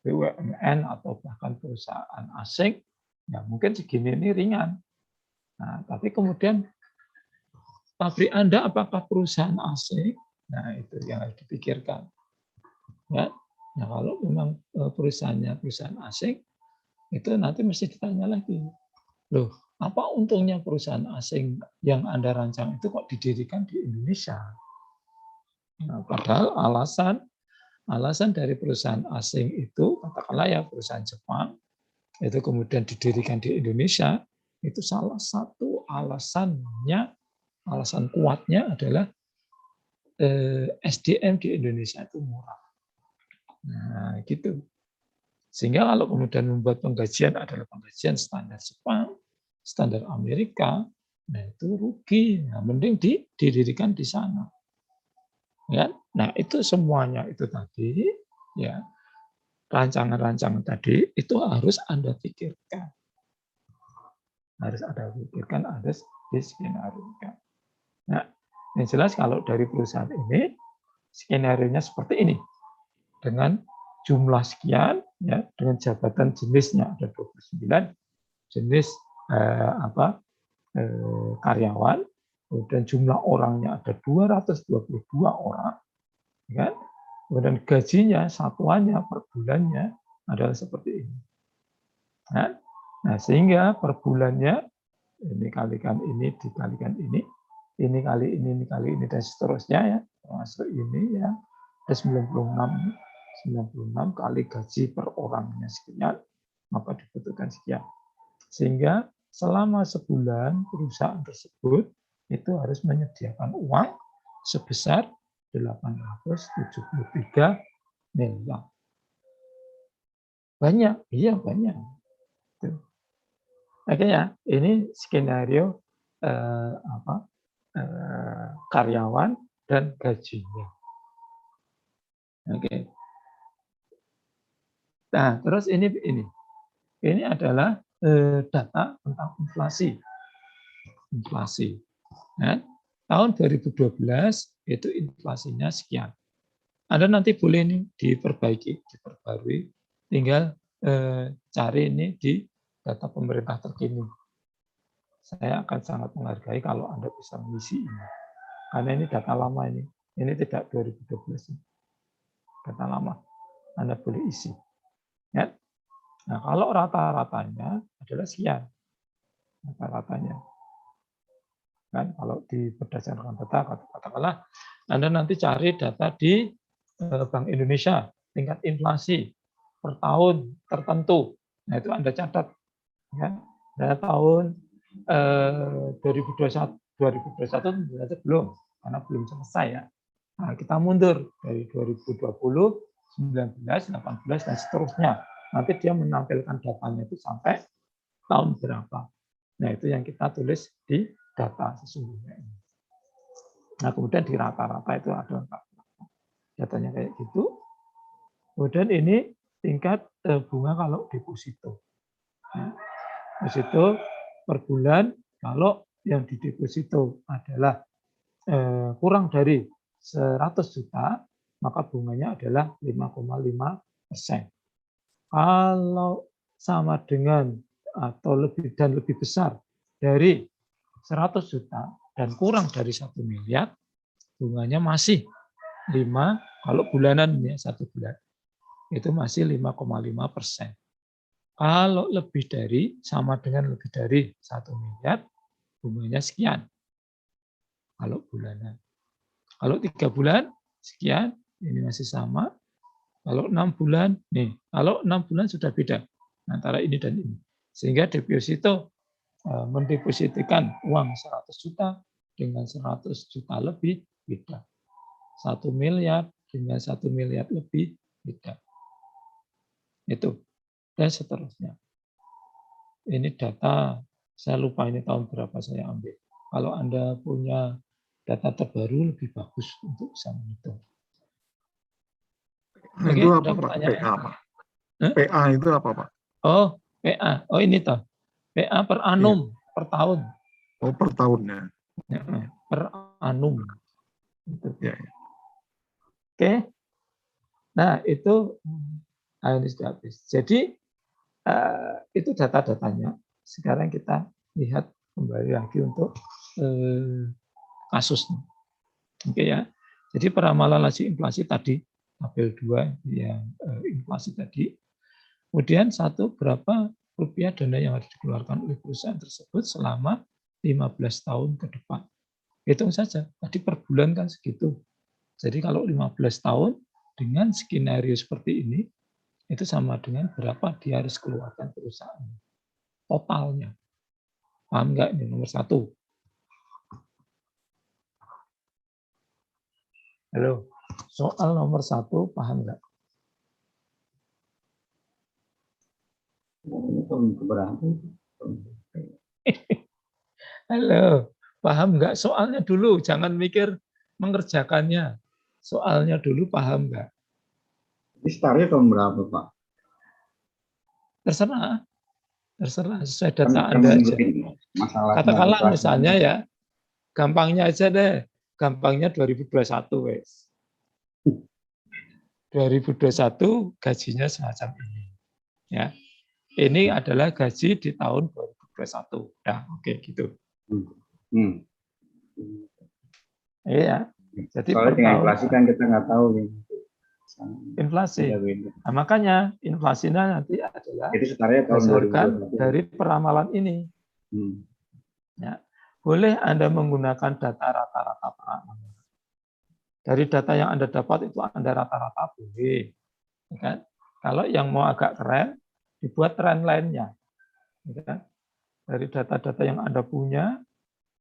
BUMN atau bahkan perusahaan asing, ya mungkin segini ini ringan. Nah, tapi kemudian pabrik Anda apakah perusahaan asing? Nah, itu yang harus dipikirkan. Ya. Nah, kalau memang perusahaannya perusahaan asing, itu nanti mesti ditanya lagi. Loh, apa untungnya perusahaan asing yang Anda rancang itu kok didirikan di Indonesia? Nah, padahal alasan dari perusahaan asing itu, katakanlah ya perusahaan Jepang, itu kemudian didirikan di Indonesia, itu salah satu alasannya, alasan kuatnya adalah SDM di Indonesia itu murah. Nah, gitu. Sehingga kalau kemudian membuat penggajian adalah penggajian standar Jepang, standar Amerika, nah itu rugi. Nah, mending didirikan di sana. Ya, nah itu semuanya itu tadi, ya rancangan-rancangan tadi itu harus Anda pikirkan, harus Anda pikirkan, harus diskenariokan. Nah, yang jelas kalau dari perusahaan ini skenario-nya seperti ini, dengan jumlah sekian, ya, dengan jabatan jenisnya ada 29 jenis karyawan, kemudian jumlah orangnya ada 222 orang, kan? Kemudian gajinya satuannya per bulannya adalah seperti ini. Nah, sehingga per bulannya ini kalikan ini dikalikan ini kali ini kali ini dan seterusnya ya, termasuk ini ya, ada 96 kali gaji per orangnya sekian, maka dibutuhkan sekian. Sehingga selama sebulan perusahaan tersebut itu harus menyediakan uang sebesar 873 miliar. Banyak, iya banyak. Makanya ini skenario karyawan dan gajinya. Oke. Nah, terus ini adalah data tentang inflasi. Inflasi. Nah, tahun 2012 itu inflasinya sekian. Anda nanti boleh ini diperbarui, tinggal cari ini di data pemerintah terkini. Saya akan sangat menghargai kalau Anda bisa mengisi ini. Karena ini data lama ini. Ini tidak 2012. Data lama. Anda boleh isi. Ya. Nah, kalau rata-ratanya adalah sekian. Rata-ratanya. Kan kalau berdasarkan data, katakanlah Anda nanti cari data di Bank Indonesia, tingkat inflasi per tahun tertentu. Nah, itu Anda catat. Ya. Nah, tahun 2021 belum, karena belum selesai ya. Nah, kita mundur dari 2020, 19, 18, dan seterusnya. Nanti dia menampilkan datanya itu sampai tahun berapa. Nah, itu yang kita tulis di data sesungguhnya ini. Nah, kemudian di rata-rata itu ada datanya kayak gitu. Kemudian ini tingkat bunga kalau deposito. Nah, deposito per bulan kalau yang dideposito adalah kurang dari 100 juta, maka bunganya adalah 5,5%. Kalau sama dengan atau lebih dan lebih besar dari 100 juta dan kurang dari 1 miliar, bunganya masih 5, kalau bulanan ya 1 bulan, itu masih 5,5%. Kalau lebih dari, sama dengan lebih dari 1 miliar, bunganya sekian. Kalau bulanan. Kalau 3 bulan, sekian, ini masih sama. Kalau 6 bulan, nih, kalau 6 bulan sudah beda antara ini dan ini. Sehingga deposito mendepositikan uang 100 juta dengan 100 juta lebih beda. 1 miliar dengan 1 miliar lebih beda. Itu dan seterusnya. Ini data, saya lupa ini tahun berapa saya ambil. Kalau Anda punya data terbaru lebih bagus untuk bisa menghitung. Oke, Itu ada apa Pak? pertanyaan? PA Pak. Hah? PA itu apa Pak? Oh, PA. Oh ini toh. PA per annum, per tahun. Oh per tahunnya. Ya, per annum. Gitu. Ya. Oke. Nah, itu ini sudah habis. Jadi itu data-datanya. Sekarang kita lihat kembali lagi untuk kasusnya. Oke ya. Jadi peramalan laju inflasi tadi, tabel 2 yang inflasi tadi. Kemudian satu, berapa rupiah dana yang harus dikeluarkan oleh perusahaan tersebut selama 15 tahun ke depan. Hitung saja, tadi per bulan kan segitu. Jadi kalau 15 tahun dengan skenario seperti ini, itu sama dengan berapa dia harus keluarkan perusahaan. Totalnya. Paham nggak ini nomor 1? Halo, soal nomor 1 paham nggak? Ini tahun keberapa? Halo, paham nggak? Soalnya dulu, jangan mikir mengerjakannya. Soalnya dulu paham nggak? Ini startnya tahun berapa Pak? Terserah, sesuai Kan data yang Anda aja. masalah Katakanlah inflasi. misalnya ya, gampangnya aja deh, gampangnya 2021 wes. 2021 gajinya semacam ini. Ya, ini adalah gaji di tahun 2021. Ya, oke gitu. Iya. Jadi Soalnya per dengan tahun inflasi kan kita nggak tahu nih. inflasi. Nah, makanya inflasinya nanti adalah Jadi sebenarnya tahun berdasarkan 2021. dari peramalan ini. Ya, boleh Anda menggunakan data rata-rata peramalan. Dari data yang Anda dapat itu Anda rata-rata boleh. Ya kan? Kalau yang mau agak keren, dibuat trend line-nya. Ya kan? Dari data-data yang Anda punya,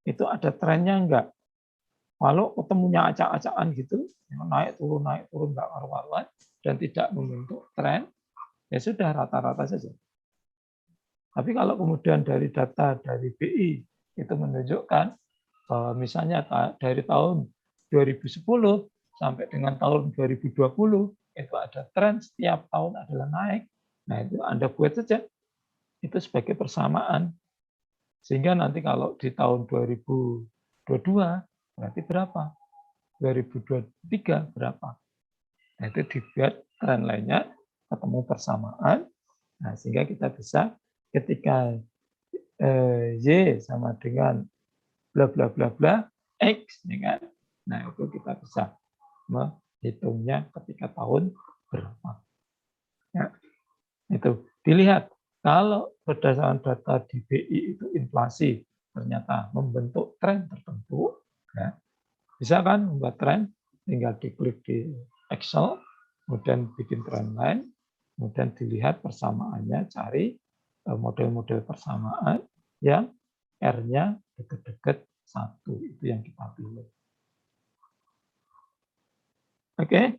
itu ada trennya enggak? Kalau ketemunya acak-acakan gitu, naik turun nggak karuan dan tidak membentuk tren, ya sudah rata-rata saja. Tapi kalau kemudian dari data dari BI itu menunjukkan bahwa misalnya dari tahun 2010 sampai dengan tahun 2020 itu ada tren setiap tahun adalah naik. Nah itu Anda buat saja itu sebagai persamaan. Sehingga nanti kalau di tahun 2022 berarti berapa? 2023 berapa? Nah, itu dibuat tren lainnya, ketemu persamaan. Nah, sehingga kita bisa ketika Y sama dengan bla bla bla bla X, ya kan? Nah, itu kita bisa menghitungnya ketika tahun berapa. Ya, itu dilihat kalau berdasarkan data di BI itu inflasi ternyata membentuk tren tertentu, ya, bisa kan membuat tren, tinggal diklik di Excel, kemudian bikin trend line, kemudian dilihat persamaannya, cari model-model persamaan yang R-nya dekat-dekat 1, itu yang kita pilih. Oke?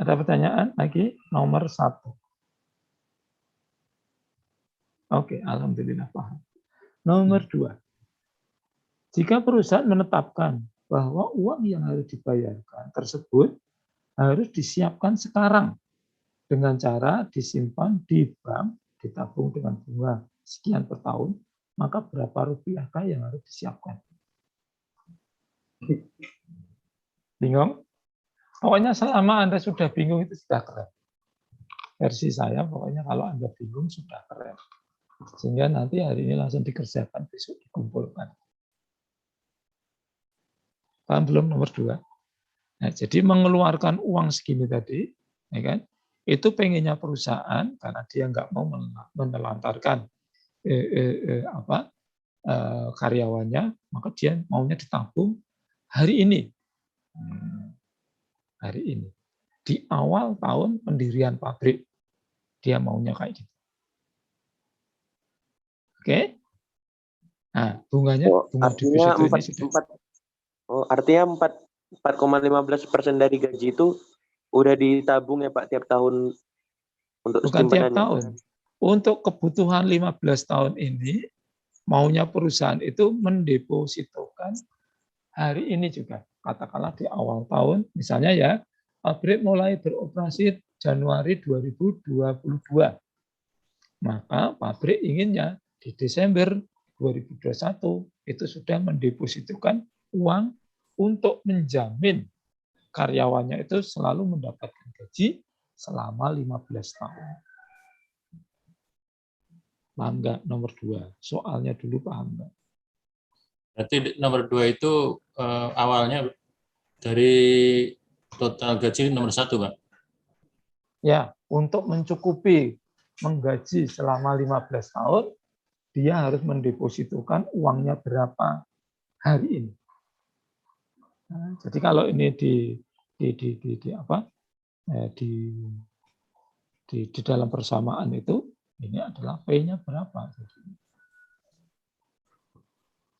Ada pertanyaan lagi? Nomor 1. Oke, alhamdulillah paham. Nomor 2. Jika perusahaan menetapkan bahwa uang yang harus dibayarkan tersebut harus disiapkan sekarang dengan cara disimpan di bank, ditabung dengan bunga sekian per tahun, maka berapa rupiahkah yang harus disiapkan? Bingung? Pokoknya selama Anda sudah bingung itu sudah keren. Versi saya pokoknya kalau Anda bingung sudah keren. Sehingga nanti hari ini langsung dikerjakan, besok dikumpulkan. Paham belum nomor 2? Nah, jadi mengeluarkan uang segini tadi, ya kan? Itu pengennya perusahaan karena dia nggak mau menelantarkan karyawannya, maka dia maunya ditabung hari ini. Hari ini. Di awal tahun pendirian pabrik, dia maunya kayak gitu. Oke? Nah, bunganya bunga deposito ini sudah. Artinya 4,15% dari gaji itu udah ditabung ya Pak tiap tahun untuk Bukan tiap simpenannya? tahun. Untuk kebutuhan 15 tahun ini, maunya perusahaan itu mendepositokan hari ini juga. Katakanlah di awal tahun, misalnya ya, pabrik mulai beroperasi Januari 2022. Maka pabrik inginnya di Desember 2021 itu sudah mendepositokan uang untuk menjamin karyawannya itu selalu mendapatkan gaji selama 15 tahun. Paham nggak nomor 2? Soalnya dulu paham nggak? Berarti nomor 2 itu awalnya dari total gaji nomor 1, Pak? Ya, untuk mencukupi menggaji selama 15 tahun, dia harus mendepositokan uangnya berapa hari ini. Nah, jadi kalau ini di dalam persamaan itu, ini adalah P-nya berapa.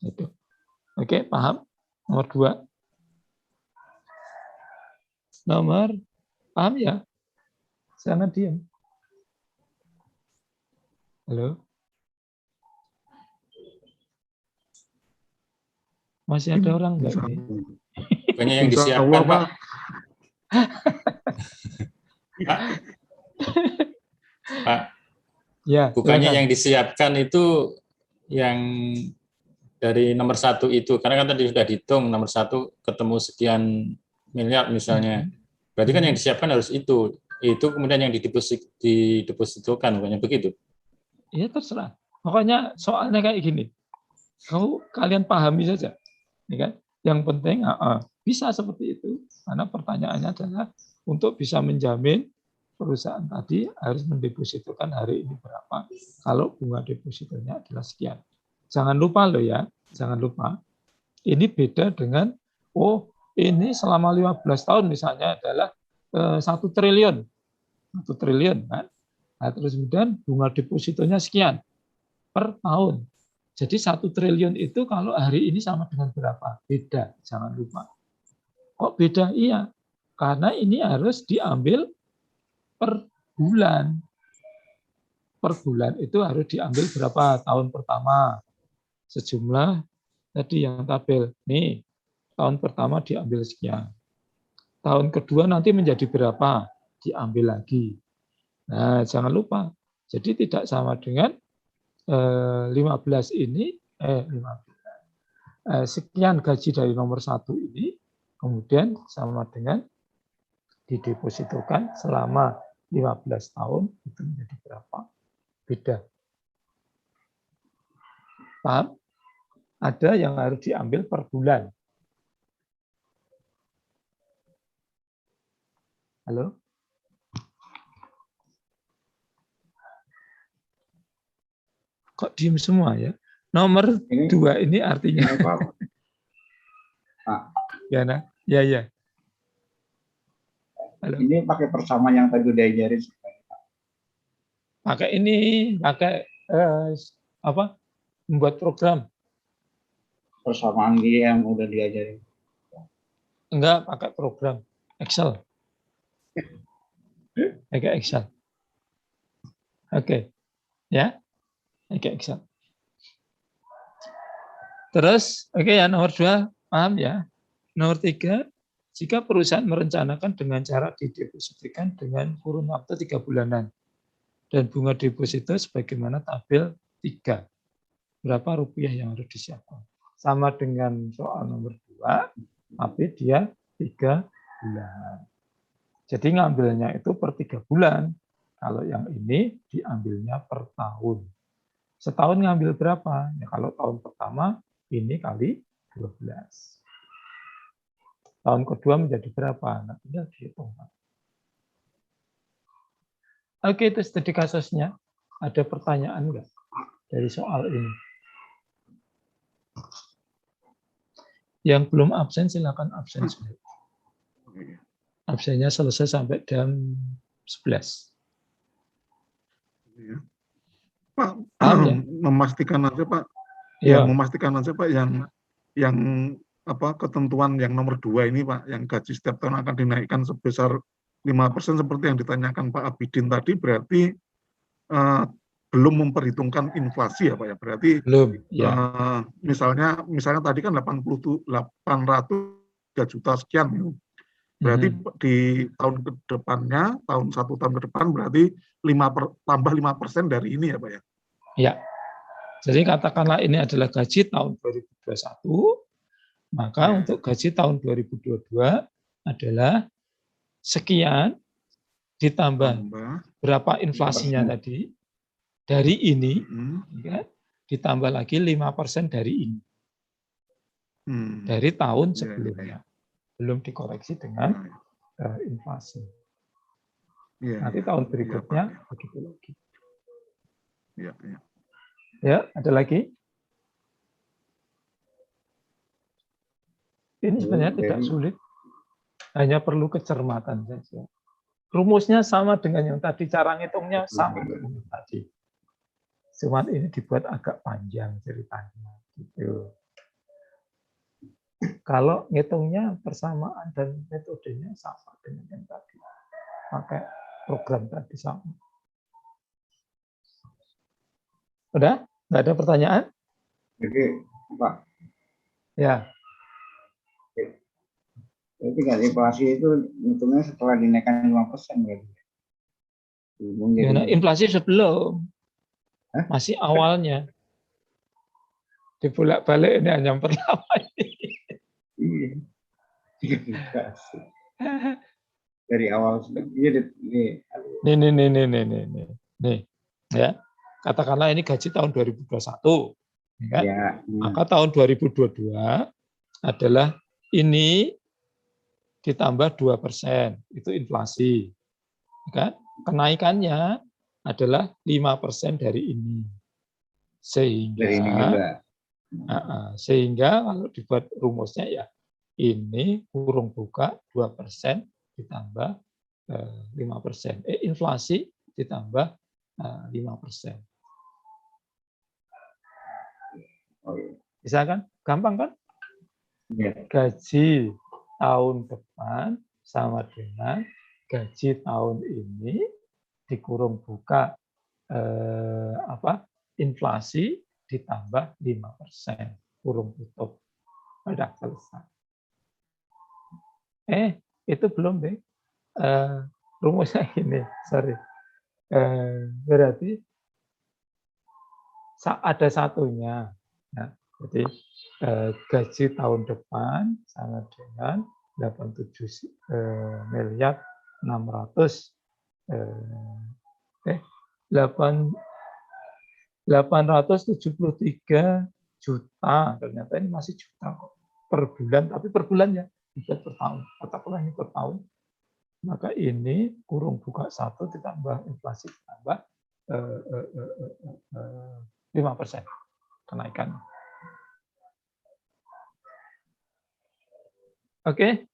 Itu. Oke, paham? Nomor 2. Nomor, paham ya? Jangan diam. Halo? Masih ada orang enggak ini? Bukannya yang Insya disiapkan, Allah, Pak? Pak? Pak? Ya, Bukannya silakan. yang disiapkan itu yang dari nomor 1 itu, karena kan tadi sudah dihitung nomor 1 ketemu sekian miliar misalnya. Berarti kan yang disiapkan harus itu kemudian yang didepositokan, bukannya begitu? Iya terserah. Pokoknya soalnya kayak gini. Kalian pahami saja. Ya kan? Yang penting bisa seperti itu. Karena pertanyaannya adalah untuk bisa menjamin perusahaan tadi harus mendepositokan hari ini berapa. Kalau bunga depositonya adalah sekian. Jangan lupa loh ya. Jangan lupa. Ini beda dengan, ini selama 15 tahun misalnya adalah 1 triliun. 1 triliun kan. Nah, terus kemudian bunga depositonya sekian per tahun. Jadi 1 triliun itu kalau hari ini sama dengan berapa? Beda, jangan lupa. Kok beda? Iya, karena ini harus diambil per bulan. Per bulan itu harus diambil berapa tahun pertama. Sejumlah tadi yang tabel. Nih, tahun pertama diambil sekian. Tahun kedua nanti menjadi berapa? Diambil lagi. Nah, jangan lupa. Jadi tidak sama dengan 15 ini, sekian gaji dari nomor 1 ini, kemudian sama dengan didepositokan selama 15 tahun, itu menjadi berapa? Beda. Paham? Ada yang harus diambil per bulan. Halo? Kok diem semua ya? Nomor 2 ini artinya Pak. ya, nah? Ya. Halo? Ini pakai persamaan yang tadi udah diajarin. Pakai membuat program. Persamaan yang udah diajarin. Enggak, pakai program Excel. Pakai Excel. Oke. Ya. Pakai Excel. Terus, ya, nomor 2, paham ya? Nomor 3, jika perusahaan merencanakan dengan cara didepositokan dengan kurun waktu 3 bulanan dan bunga deposito sebagaimana tabel 3. Berapa rupiah yang harus disiapkan? Sama dengan soal nomor 2, tapi dia 3 bulan. Jadi ngambilnya itu per 3 bulan. Kalau yang ini diambilnya per tahun. Setahun ngambil berapa? Ya, kalau tahun pertama ini kali 12. Tahun kedua menjadi berapa? Nah, tinggal dihitung. Oke, itu studi kasusnya. Ada pertanyaan enggak dari soal ini? Yang belum absen silakan absen. Absennya selesai sampai jam 11. Pak, ya? memastikan aja Pak, Ya. memastikan aja Pak yang ketentuan yang nomor 2 ini Pak, yang gaji setiap tahun akan dinaikkan sebesar 5% seperti yang ditanyakan Pak Abidin tadi berarti belum memperhitungkan inflasi ya Pak ya. Berarti Belum, ya. misalnya tadi kan 803 juta sekian ya. Berarti di tahun ke depannya, tahun 1 tahun ke depan berarti tambah 5% dari ini ya Pak ya. Ya. Jadi katakanlah ini adalah gaji tahun 2021, maka Ya. untuk gaji tahun 2022 adalah sekian ditambah berapa inflasinya tadi dari ini, ya, ditambah lagi 5% dari ini. Dari tahun sebelumnya. Belum dikoreksi dengan inflasi. Nanti tahun berikutnya begitu lagi. Ya, ada lagi? Ini sebenarnya tidak sulit. Hanya perlu kecermatan saja. Rumusnya sama dengan yang tadi, cara ngitungnya sama dengan yang tadi. Cuma ini dibuat agak panjang ceritanya. Gitu. Kalau ngitungnya persamaan dan metodenya sama dengan yang tadi. Pakai program tadi sama. Udah? Nggak ada pertanyaan? Jadi, Pak. Ya. Jadi tingkat inflasi itu hitungnya setelah dinaikkan 5% berarti. Ya, nah, inflasi sebelum. Masih awalnya. Dibolak-balik ini hanya yang pertama ini. Dari awal nih. Nih, ya. Katakanlah ini gaji tahun 2021, ya kan? Ya. Maka tahun 2022 adalah ini ditambah 2%, itu inflasi. Ya kan? Kenaikannya adalah 5% dari ini. Sehingga kalau dibuat rumusnya ya ini kurung buka 2% ditambah 5%. Inflasi ditambah 5%. Bisa kan? Gampang kan? Gaji tahun depan sama dengan gaji tahun ini dikurung buka inflasi ditambah 5%, kurung tutup. Sudah selesai. Itu belum deh. Rumusnya ini, sorry. Berarti ada satunya. Nah, jadi gaji tahun depan sama dengan 873 juta. Ternyata ini masih juta kok per bulan, tapi per bulannya tidak per tahun. Katakanlah ini per tahun. Maka ini kurung buka 1 ditambah inflasi ditambah 5% kenaikan. Oke.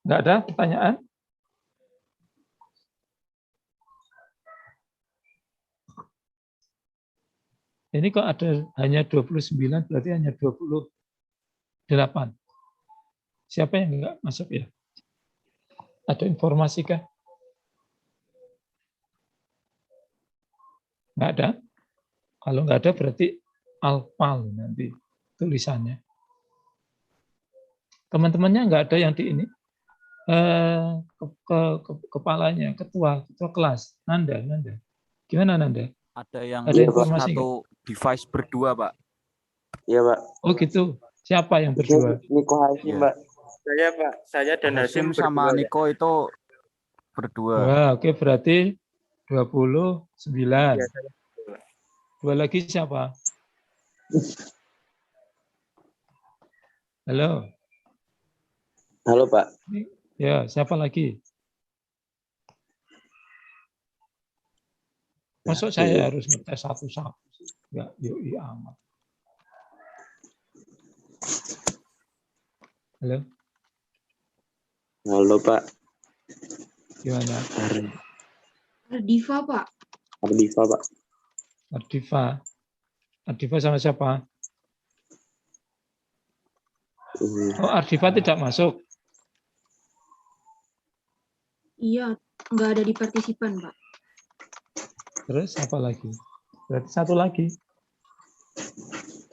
Nggak ada pertanyaan? Ini kok ada hanya 29, berarti hanya 28. Siapa yang nggak masuk ya? Ada informasi kah? Nggak ada? Kalau nggak ada berarti alpal nanti tulisannya. Teman-temannya nggak ada yang di ini? Kepalanya, ketua kelas, Nanda. Gimana Nanda? Ada yang informasi satu device berdua, Pak. Iya, Pak. Oh gitu. Siapa yang berdua? Niko Hasim, Pak. Saya, Pak. Saya dan Hasim sama Niko itu berdua. Wah, oke, berarti 29. Ya, Dua lagi siapa? Halo. Halo, Pak. Ya, siapa lagi? Masuk saya harus ngetes satu-satu. Enggak, yoi amat. Halo. Halo, Pak. Gimana? Ardifa, Pak. Ardifa, Pak. Ardifa sama siapa? Oh, Ardifa tidak masuk. Iya, nggak ada di partisipan, Pak. Terus apa lagi? Berarti satu lagi.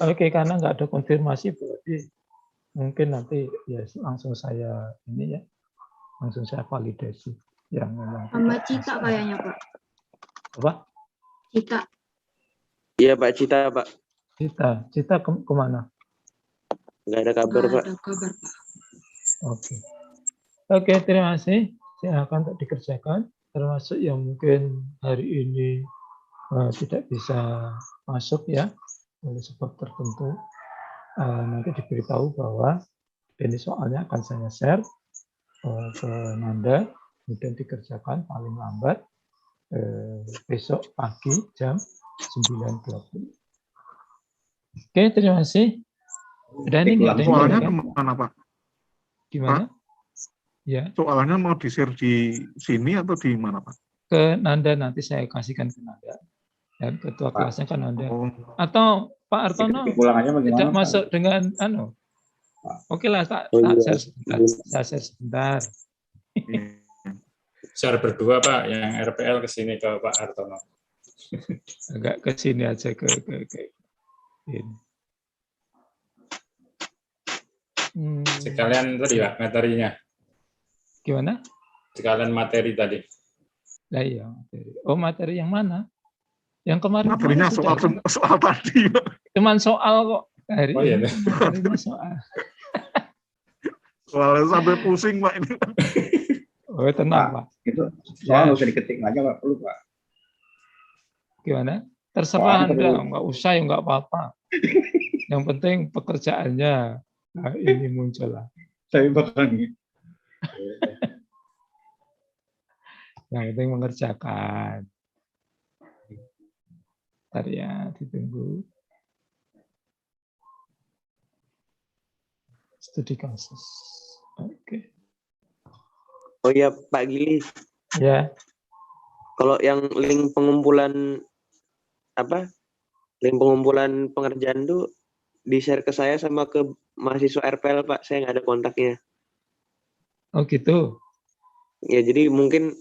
Oke, karena nggak ada konfirmasi berarti mungkin nanti ya langsung saya ini ya, langsung saya validasi yang memang Sama tidak Cita masuk. kayaknya, Pak. Apa? Cita. Iya Pak, Cita Pak. Cita kemana? Nggak ada kabar Nggak Pak. ada kabar, Pak. Oke. Oke, terima kasih. Silakan untuk dikerjakan. Termasuk yang mungkin hari ini tidak bisa masuk ya oleh sebab tertentu. Nanti diberitahu bahwa ini soalnya akan saya share ke Nanda, kemudian dikerjakan paling lambat besok pagi jam 9.20. Oke, terima kasih. Udah nih, nggak ada yang Soalnya kan? kemana Pak? Gimana? Ya, Soalnya mau di-share di sini atau di mana Pak? ke Nanda nanti saya kasihkan ke Nanda. Dan ketua kelasnya kan Nanda. Oh, Atau Pak Artono Pulangannya bagaimana? tidak Pak? masuk dengan Oke lah, Oh, iya. share sebentar. Saya share sebentar. iya. Share berdua Pak, yang RPL ke sini ke Pak Hartono. Agak ke sini aja ke ini. Sekalian tadi Pak, materinya. Gimana? Sekalian materi tadi. Lah iya, materi. Oh, materi yang mana? Yang kemarin Materinya sudah kan? soal tadi Pak. Cuman soal kok. Hari Oh, iya. ini materinya soal. Soalnya sampai pusing Pak ini. Oh, tenang, Pak. Itu Ya. soal nggak usah diketik aja Pak, perlu Pak. Gimana? Terserah Soalnya Anda, perlu. nggak usah ya nggak apa-apa. Yang penting pekerjaannya ini muncul lah. Saya bakal Yang penting mengerjakan. Bentar ya, ditunggu. Studi kasus. Oke. Oh iya Pak Gili, Ya, kalau yang link pengumpulan link pengumpulan pengerjaan tuh di-share ke saya sama ke mahasiswa RPL Pak, saya nggak ada kontaknya. oh gitu. Ya jadi mungkin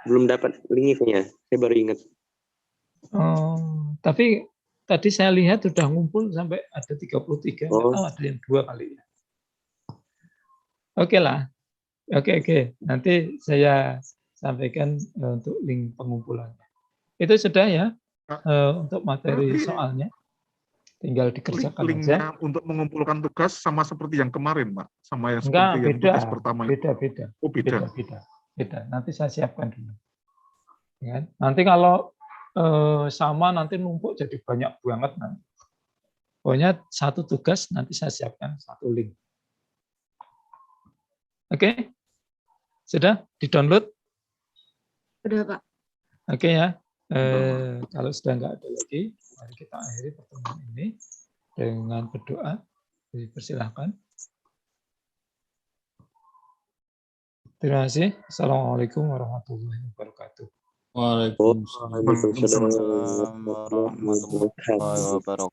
belum dapat linknya, saya baru ingat. Oh, tapi tadi saya lihat sudah ngumpul sampai ada 33. Nggak Oh. tahu ada yang 2 kali ya. Oke lah. Oke. Nanti saya sampaikan untuk link pengumpulannya. Itu sudah ya untuk materi soalnya. Tinggal dikerjakan aja. Linknya untuk mengumpulkan tugas sama seperti yang kemarin Pak, sama yang Enggak, seperti yang beda. tugas pertama. Beda. Oh beda. Beda. Nanti saya siapkan dulu. Ya. Nanti kalau sama nanti numpuk jadi banyak banget nanti. Pokoknya satu tugas nanti saya siapkan satu link. Oke? Sudah di-download? Sudah, Pak. Oke ya. Kalau sudah nggak ada lagi, mari kita akhiri pertemuan ini dengan berdoa. Dipersilahkan. Terima kasih. Assalamualaikum warahmatullahi wabarakatuh. Waalaikumsalam. Waalaikumsalam. Warahmatullahi wabarakatuh.